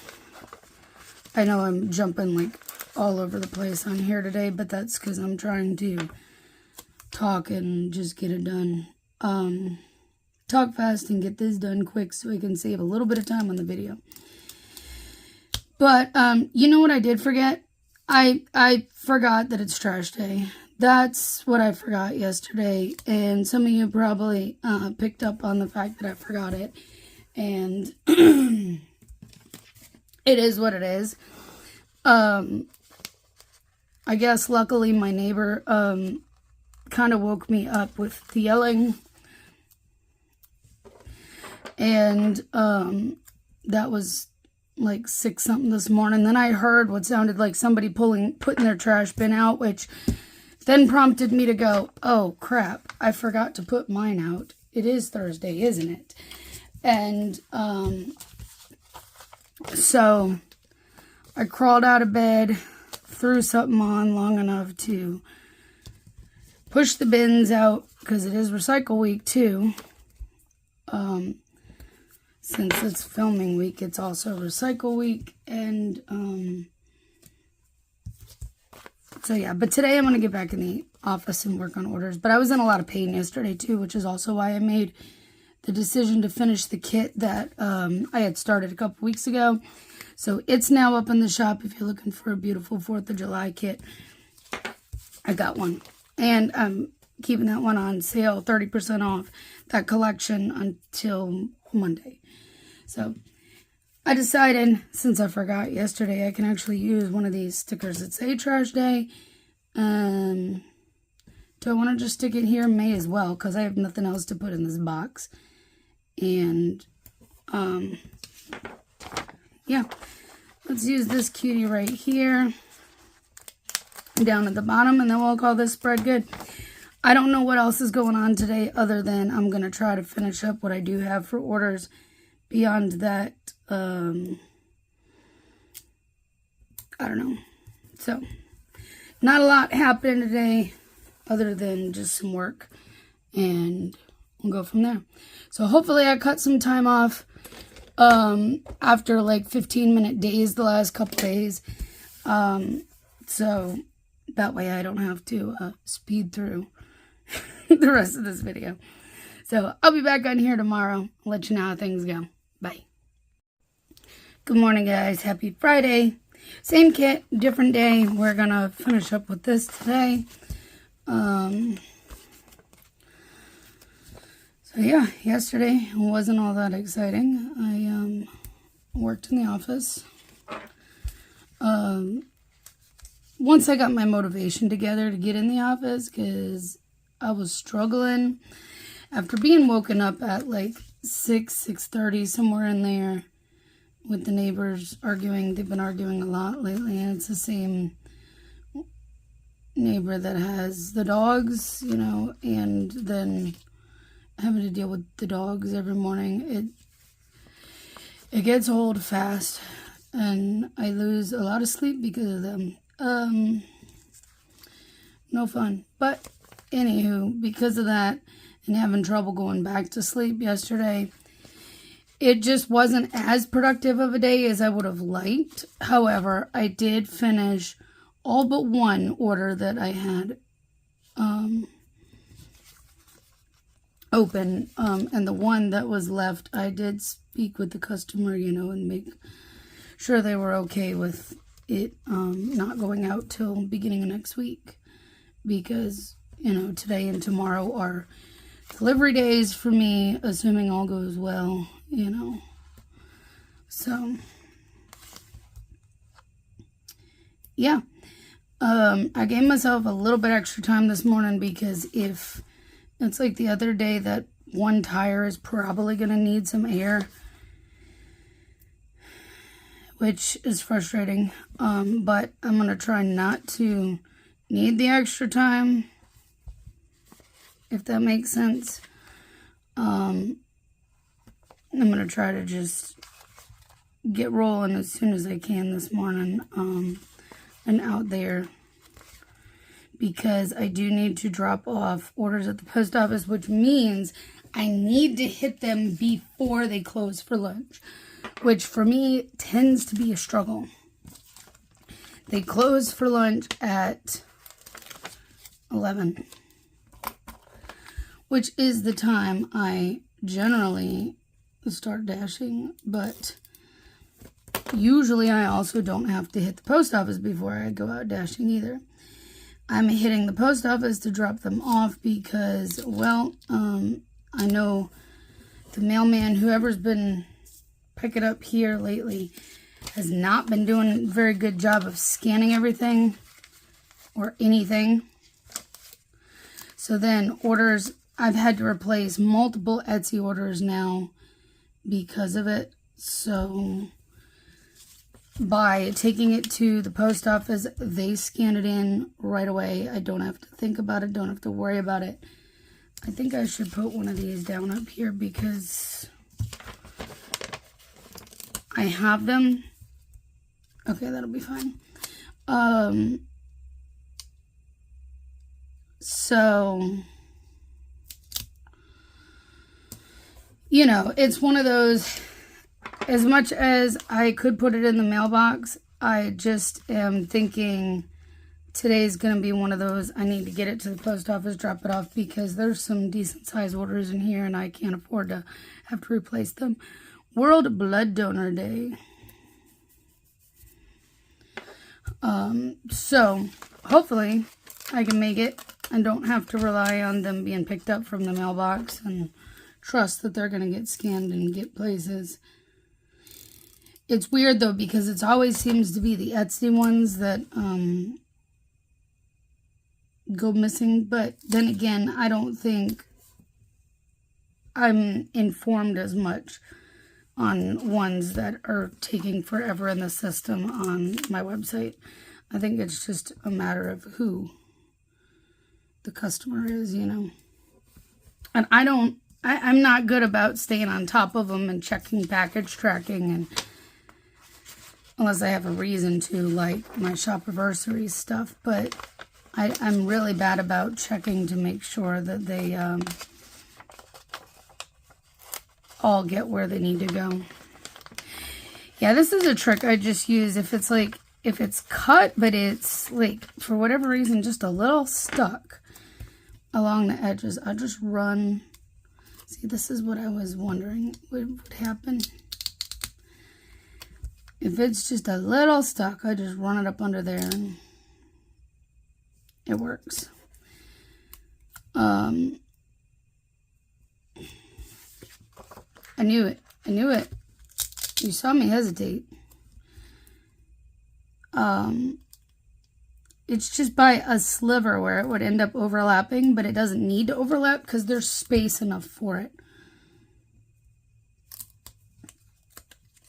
I know I'm jumping like all over the place on here today, but that's because I'm trying to talk and just get it done. Talk fast and get this done quick so I can save a little bit of time on the video. But, you know what I did forget? I forgot that it's trash day. That's what I forgot yesterday, and some of you probably picked up on the fact that I forgot it, and it is what it is. I guess luckily my neighbor kind of woke me up with the yelling, and that was like 6 something this morning. Then I heard what sounded like somebody putting their trash bin out, which then prompted me to go, oh crap, I forgot to put mine out. It is Thursday, isn't it? And so I crawled out of bed, threw something on long enough to push the bins out, because it is recycle week too. Since it's filming week, it's also recycle week. And so yeah, but today I'm going to get back in the office and work on orders. But I was in a lot of pain yesterday too, which is also why I made the decision to finish the kit that I had started a couple weeks ago. So it's now up in the shop if you're looking for a beautiful 4th of July kit. I got one. And I'm keeping that one on sale, 30% off that collection until Monday. So I decided, since I forgot yesterday, I can actually use one of these stickers that say trash day. Do I want to just stick it here? May as well, because I have nothing else to put in this box. And yeah, let's use this cutie right here down at the bottom, and then we'll call this spread good. I don't know what else is going on today other than I'm going to try to finish up what I do have for orders. Beyond that, I don't know. So, not a lot happening today other than just some work, and we'll go from there. So hopefully I cut some time off after like 15-minute days the last couple days. So that way I don't have to speed through the rest of this video. So I'll be back on here tomorrow. I'll let you know how things go. Bye. Good morning, guys. Happy Friday. Same kit, different day. We're going to finish up with this today. So yeah, yesterday wasn't all that exciting. I worked in the office. Once I got my motivation together to get in the office, because I was struggling after being woken up at like 6:30, somewhere in there, with the neighbors arguing. They've been arguing a lot lately, and it's the same neighbor that has the dogs, you know, and then having to deal with the dogs every morning. It gets old fast, and I lose a lot of sleep because of them. No fun. But anywho, because of that and having trouble going back to sleep yesterday, it just wasn't as productive of a day as I would have liked. However, I did finish all but one order that I had open, and the one that was left, I did speak with the customer, you know, and make sure they were okay with it not going out till beginning of next week, because, you know, today and tomorrow are delivery days for me, assuming all goes well, you know. So yeah, I gave myself a little bit extra time this morning, because if it's like the other day, that one tire is probably going to need some air, which is frustrating. But I'm going to try not to need the extra time, if that makes sense. I'm going to try to just get rolling as soon as I can this morning, and out there, because I do need to drop off orders at the post office, which means I need to hit them before they close for lunch, which for me tends to be a struggle. They close for lunch at 11, which is the time I generally start dashing, but usually I also don't have to hit the post office before I go out dashing either. I'm hitting the post office to drop them off because, well, I know the mailman, whoever's been picking up here lately, has not been doing a very good job of scanning everything or anything. So then orders, I've had to replace multiple Etsy orders now because of it. So by taking it to the post office. They scan it in right away. I don't have to think about it, don't have to worry about it. I think I should put one of these down up here because I have them. Okay, that'll be fine. So, you know, it's one of those, as much as I could put it in the mailbox, I just am thinking today's going to be one of those, I need to get it to the post office, drop it off, because there's some decent size orders in here and I can't afford to have to replace them. World Blood Donor Day. So hopefully I can make it and don't have to rely on them being picked up from the mailbox and trust that they're going to get scanned and get places. It's weird though, because it always seems to be the Etsy ones that go missing, but then again, I don't think I'm informed as much on ones that are taking forever in the system on my website. I think it's just a matter of who the customer is, you know. And I'm not good about staying on top of them and checking package tracking, and unless I have a reason to, like my Shopperversary stuff, but I'm really bad about checking to make sure that they all get where they need to go. Yeah, this is a trick I just use if it's cut, but it's like, for whatever reason, just a little stuck along the edges. I'll just run. See, this is what I was wondering would happen. If it's just a little stuck, I just run it up under there and it works. I knew it. I knew it. You saw me hesitate. It's just by a sliver where it would end up overlapping, but it doesn't need to overlap because there's space enough for it.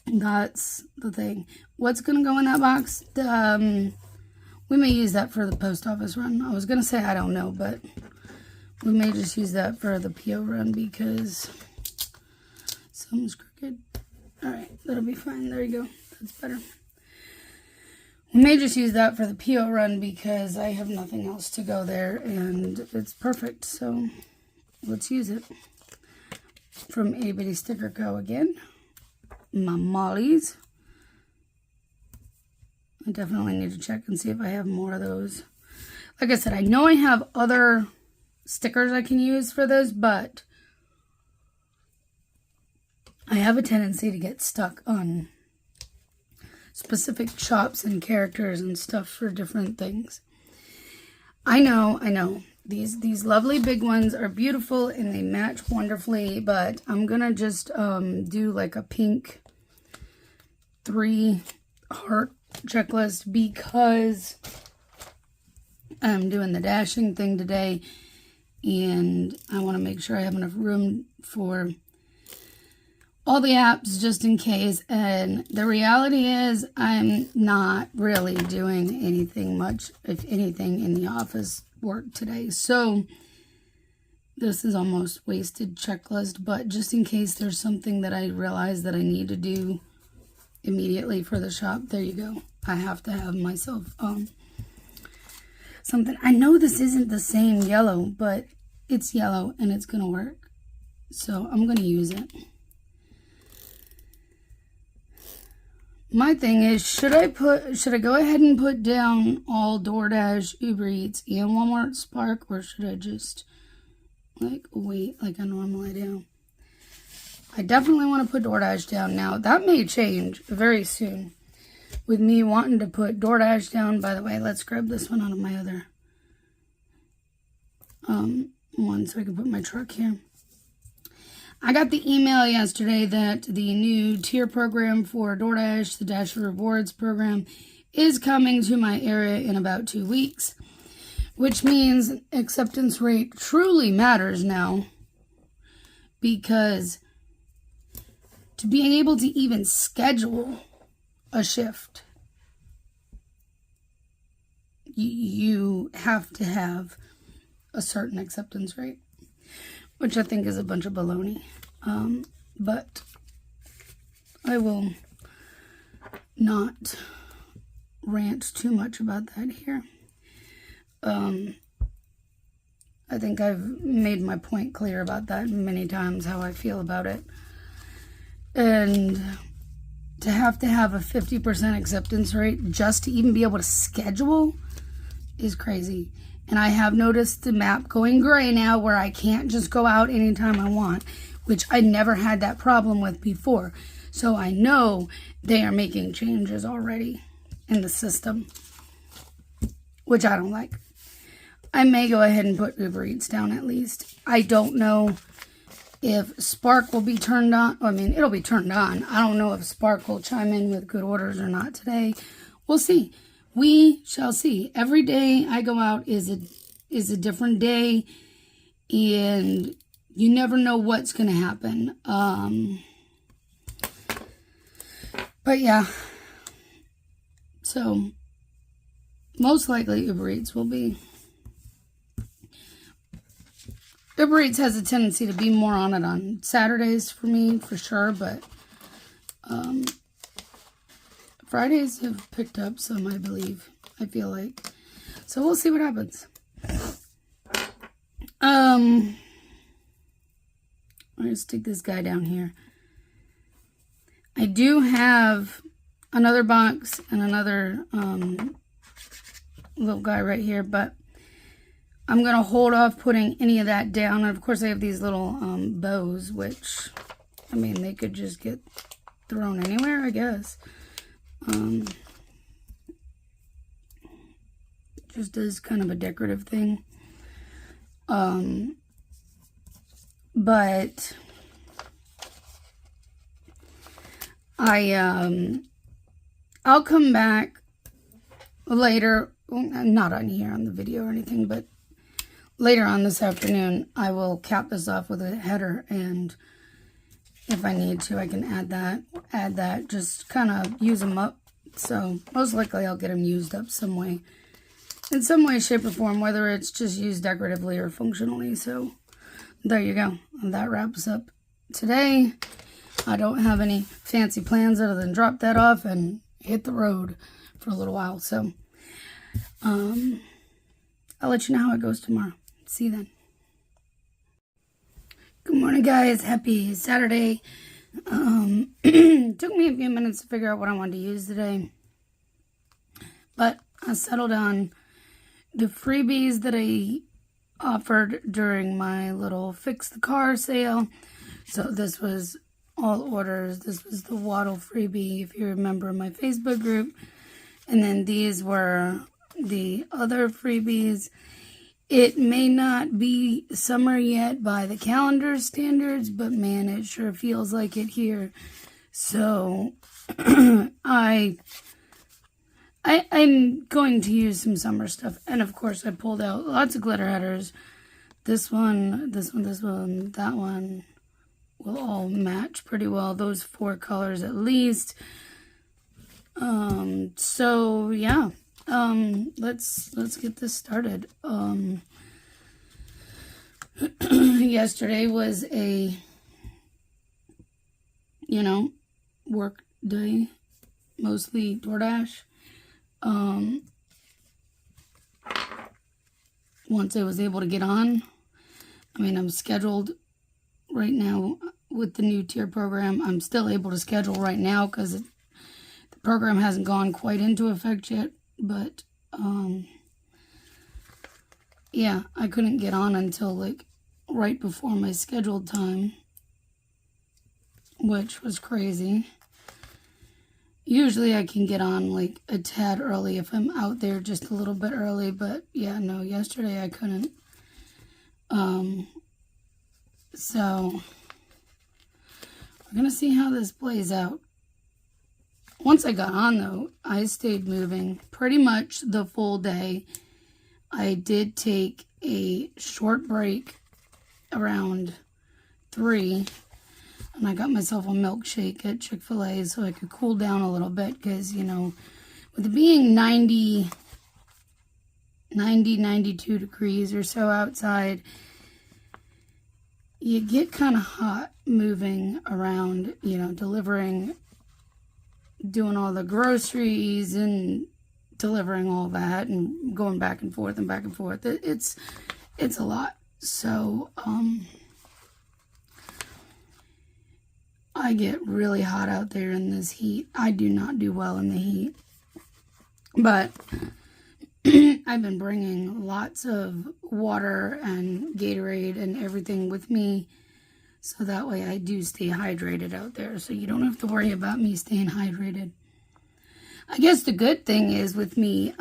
That's the thing. What's going to go in that box? We may use that for the post office run. I was going to say I don't know, but we may just use that for the PO run because something's crooked. Alright, that'll be fine. There you go. That's better. We may just use that for the PO run because I have nothing else to go there and it's perfect. So let's use it. From A Bitty Sticker Co. again. My Mollies. I definitely need to check and see if I have more of those. Like I said, I know I have other stickers I can use for those, but I have a tendency to get stuck on specific shops and characters and stuff for different things. I know. These lovely big ones are beautiful and they match wonderfully, but I'm gonna just do like a pink 3 heart checklist because I'm doing the dashing thing today and I want to make sure I have enough room for all the apps just in case. And the reality is I'm not really doing anything much, if anything, in the office work today. So this is almost wasted checklist, but just in case there's something that I realize that I need to do immediately for the shop, there you go. I have to have myself something. I know this isn't the same yellow, but it's yellow and it's gonna work. So I'm gonna use it. My thing is, should I go ahead and put down all DoorDash, Uber Eats, and Walmart Spark, or should I just like wait like I normally do? I definitely want to put DoorDash down now. That may change very soon with me wanting to put DoorDash down. By the way, let's grab this one out of my other one so I can put my truck here. I got the email yesterday that the new tier program for DoorDash, the Dash Rewards program, is coming to my area in about 2 weeks, which means acceptance rate truly matters now, because to being able to even schedule a shift, you have to have a certain acceptance rate, which I think is a bunch of baloney. But I will not rant too much about that here. I think I've made my point clear about that many times, how I feel about it. And to have a 50% acceptance rate just to even be able to schedule is crazy. And I have noticed the map going gray now, where I can't just go out anytime I want, which I never had that problem with before. So I know they are making changes already in the system, which I don't like. I may go ahead and put Uber Eats down at least. I don't know if Spark will be turned on. I mean, it'll be turned on. I don't know if Spark will chime in with good orders or not today. We'll see. We shall see. Every day I go out is a different day, and you never know what's going to happen. But yeah. So, most likely Uber Eats will be. Uber Eats has a tendency to be more on it on Saturdays for me, for sure, but Fridays have picked up some, I believe. I feel like. So we'll see what happens. I'm going to stick this guy down here. I do have another box and another little guy right here, but I'm going to hold off putting any of that down. And of course, I have these little bows, which, I mean, they could just get thrown anywhere, I guess. Just as kind of a decorative thing. But I'll come back later, not on here on the video or anything, but later on this afternoon, I will cap this off with a header, and if I need to, I can add that, just kind of use them up. So most likely I'll get them used up some way, in some way, shape, or form, whether it's just used decoratively or functionally. So there you go. And that wraps up today. I don't have any fancy plans other than drop that off and hit the road for a little while. So I'll let you know how it goes tomorrow. See you then. Good morning, guys. Happy Saturday. Took me a few minutes to figure out what I wanted to use today, but I settled on the freebies that I offered during my little Fix the Car sale. So this was all orders. This was the Waddle freebie, if you remember my Facebook group. And then these were the other freebies. It may not be summer yet by the calendar standards, but man, it sure feels like it here. So I'm going to use some summer stuff. And of course, I pulled out lots of glitter headers. This one, that one will all match pretty well. Those 4 colors at least. So yeah. Let's get this started. Yesterday was a, work day, mostly DoorDash. Once I was able to get on, I'm scheduled right now with the new tier program. I'm still able to schedule right now because the program hasn't gone quite into effect yet. But, yeah, I couldn't get on until, right before my scheduled time, which was crazy. Usually I can get on, a tad early if I'm out there just a little bit early, but, yeah, no, yesterday I couldn't. So, we're going to see how this plays out. Once I got on, though, I stayed moving pretty much the full day. I did take a short break around 3. And I got myself a milkshake at Chick-fil-A so I could cool down a little bit because, you know, with it being 92 degrees or so outside, you get kind of hot moving around, you know, doing all the groceries and delivering all that and going back and forth and back and forth. It's a lot. So, I get really hot out there in this heat. I do not do well in the heat. But I've been bringing lots of water and Gatorade and everything with me, so that way I do stay hydrated out there, so you don't have to worry about me staying hydrated. I guess the good thing is with me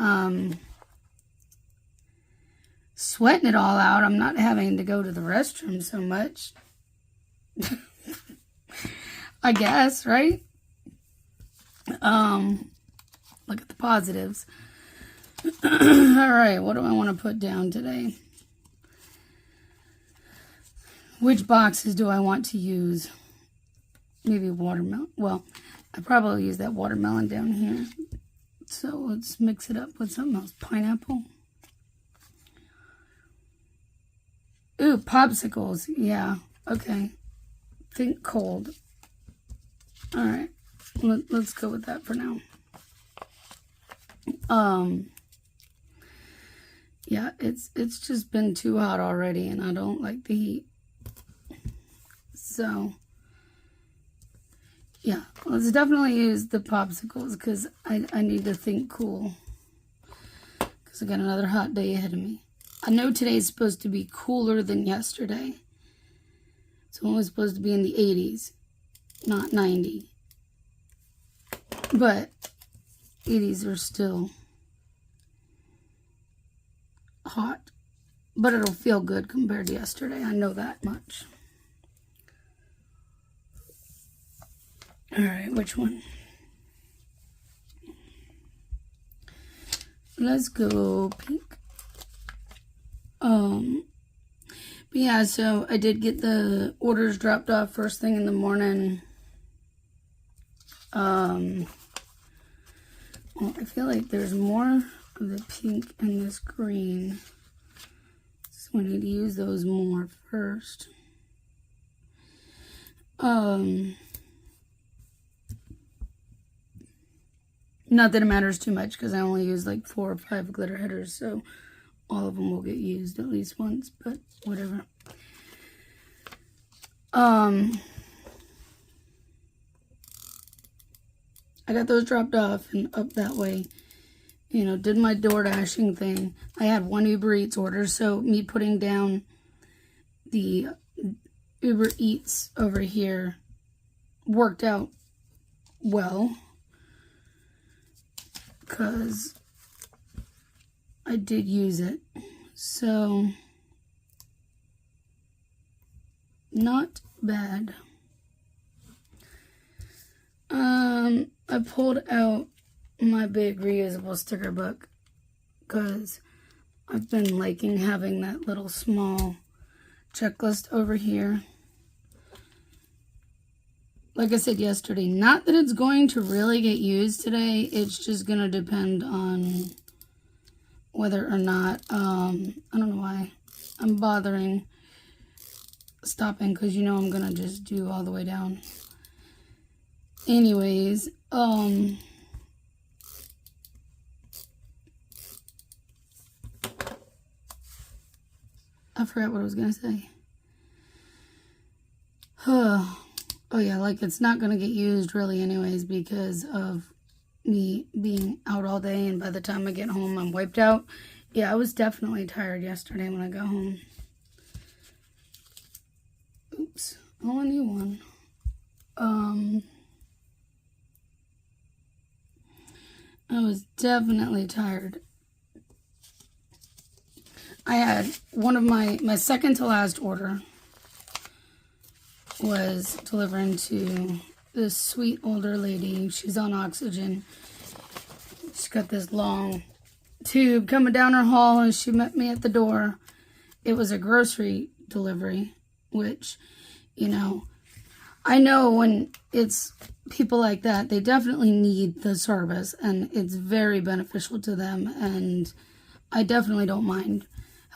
sweating it all out, I'm not having to go to the restroom so much. I guess, right? Look at the positives. Alright, what do I want to put down today? Which boxes do I want to use? Maybe watermelon. Well, I probably use that watermelon down here. So let's mix it up with something else. Pineapple. Ooh, popsicles. Yeah, okay. Think cold. Alright, let's go with that for now. Yeah, it's just been too hot already, and I don't like the heat. So, yeah, let's definitely use the popsicles, because I need to think cool. Because I got another hot day ahead of me. I know today's supposed to be cooler than yesterday. It's only supposed to be in the 80s, not 90. But 80s are still hot, but it'll feel good compared to yesterday. I know that much. Alright, which one? Let's go pink. But yeah, so I did get the orders dropped off first thing in the morning. Well, I feel like there's more of the pink and this green, so I need to use those more first. Not that it matters too much, because I only use like 4 or 5 glitter headers, so all of them will get used at least once, but whatever. I got those dropped off and up that way. You know, did my door dashing thing. I had 1 Uber Eats order, so me putting down the Uber Eats over here worked out well, because I did use it. So, not bad. I pulled out my big reusable sticker book because I've been liking having that little small checklist over here. Like I said yesterday, not that it's going to really get used today, it's just going to depend on whether or not, I don't know why I'm bothering stopping, because you know I'm going to just do all the way down. Anyways, I forgot what I was going to say. Oh yeah, like it's not going to get used really anyways because of me being out all day, and by the time I get home I'm wiped out. Yeah, I was definitely tired yesterday when I got home. Oops, oh, a new one. I was definitely tired. I had one of my second to last order was delivering to this sweet older lady. She's on oxygen. She's got this long tube coming down her hall, and she met me at the door. It was a grocery delivery, which, you know, I know when it's people like that, they definitely need the service, and it's very beneficial to them, and I definitely don't mind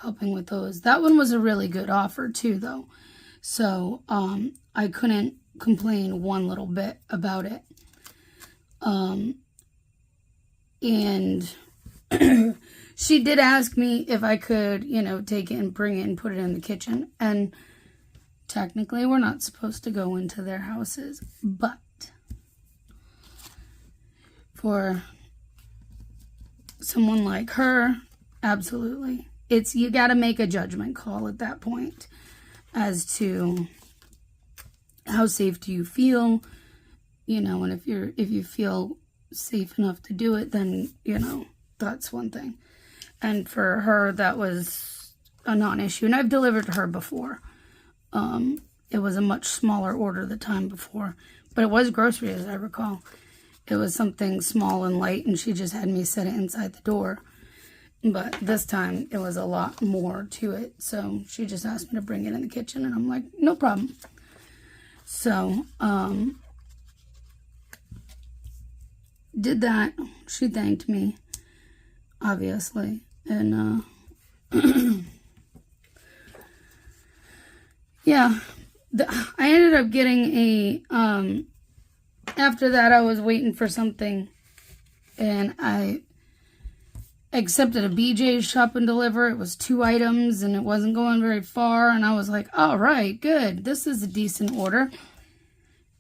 helping with those. That one was a really good offer too, though. So, I couldn't complain one little bit about it. And she did ask me if I could, take it and bring it and put it in the kitchen. And technically, we're not supposed to go into their houses, but for someone like her, absolutely. You got to make a judgment call at that point as to how safe do you feel, and if you feel safe enough to do it, then, that's one thing. And for her, that was a non-issue. And I've delivered to her before. It was a much smaller order the time before, but it was groceries, as I recall. It was something small and light, and she just had me set it inside the door. But this time, it was a lot more to it. So she just asked me to bring it in the kitchen, and I'm like, no problem. So, did that. She thanked me, obviously. And, yeah. I ended up getting after that, I was waiting for something, and I accepted a BJ's shop and deliver. It was 2 items, and it wasn't going very far, and I was like, all right, good. This is a decent order.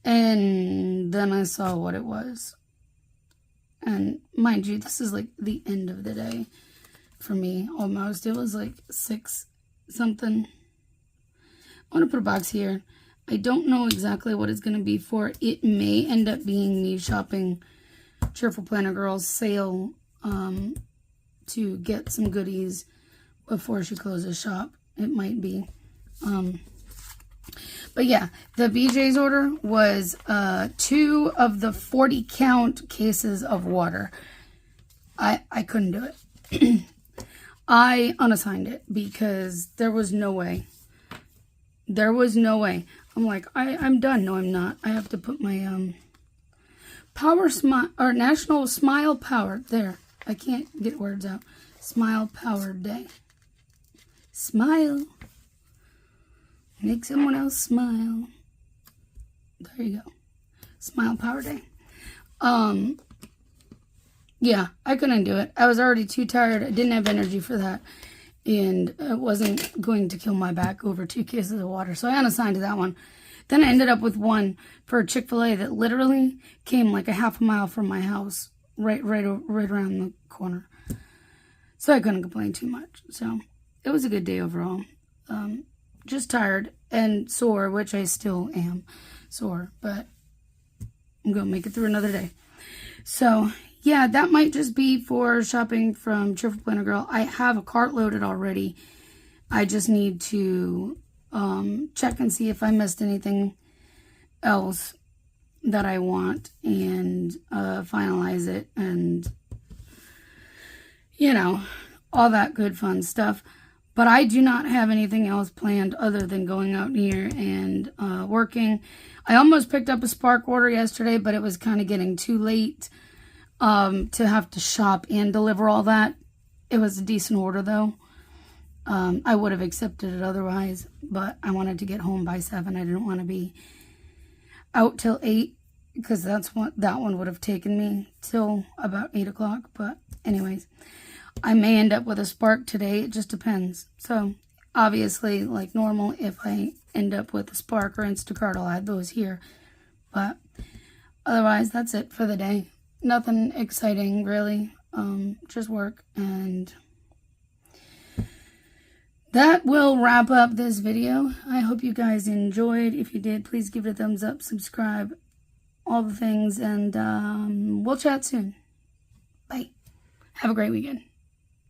And then I saw what it was. And mind you, this is like the end of the day for me, almost. It was like 6 something. I want to put a box here. I don't know exactly what it's going to be for. It may end up being me shopping Cheerful Planner Girl's sale to get some goodies before she closes shop. It might be. But yeah, the BJ's order was 2 of the 40 count cases of water. I couldn't do it. I unassigned it because there was no way. There was no way. I'm like, I'm done. No, I'm not. I have to put my Power Smile, or National Smile Power. There. I can't get words out. Smile Power Day. Smile. Make someone else smile. There you go. Smile Power Day. Yeah, I couldn't do it. I was already too tired. I didn't have energy for that. And it wasn't going to kill my back over 2 cases of water. So I unassigned to that one. Then I ended up with one for Chick-fil-A that literally came like a half a mile from my house. Right around the corner. So I couldn't complain too much. So it was a good day overall. Just tired and sore, which I still am sore. But I'm going to make it through another day. So yeah, that might just be for shopping from Cheerful Planner Girl. I have a cart loaded already. I just need to check and see if I missed anything else that I want and finalize it and, all that good fun stuff. But I do not have anything else planned other than going out here and working. I almost picked up a Spark order yesterday, but it was kind of getting too late to have to shop and deliver all that. It was a decent order, though. I would have accepted it otherwise, but I wanted to get home by 7. I didn't want to be out till 8, because that's what that one would have taken me till about 8 o'clock. But anyways, I may end up with a Spark today. It just depends. So obviously, like normal, if I end up with a Spark or Instacart, I'll add those here. But otherwise, that's it for the day. Nothing exciting, really. Just work. And that will wrap up this video. I hope you guys enjoyed. If you did, please give it a thumbs up, subscribe, all the things. And we'll chat soon. Bye. Have a great weekend.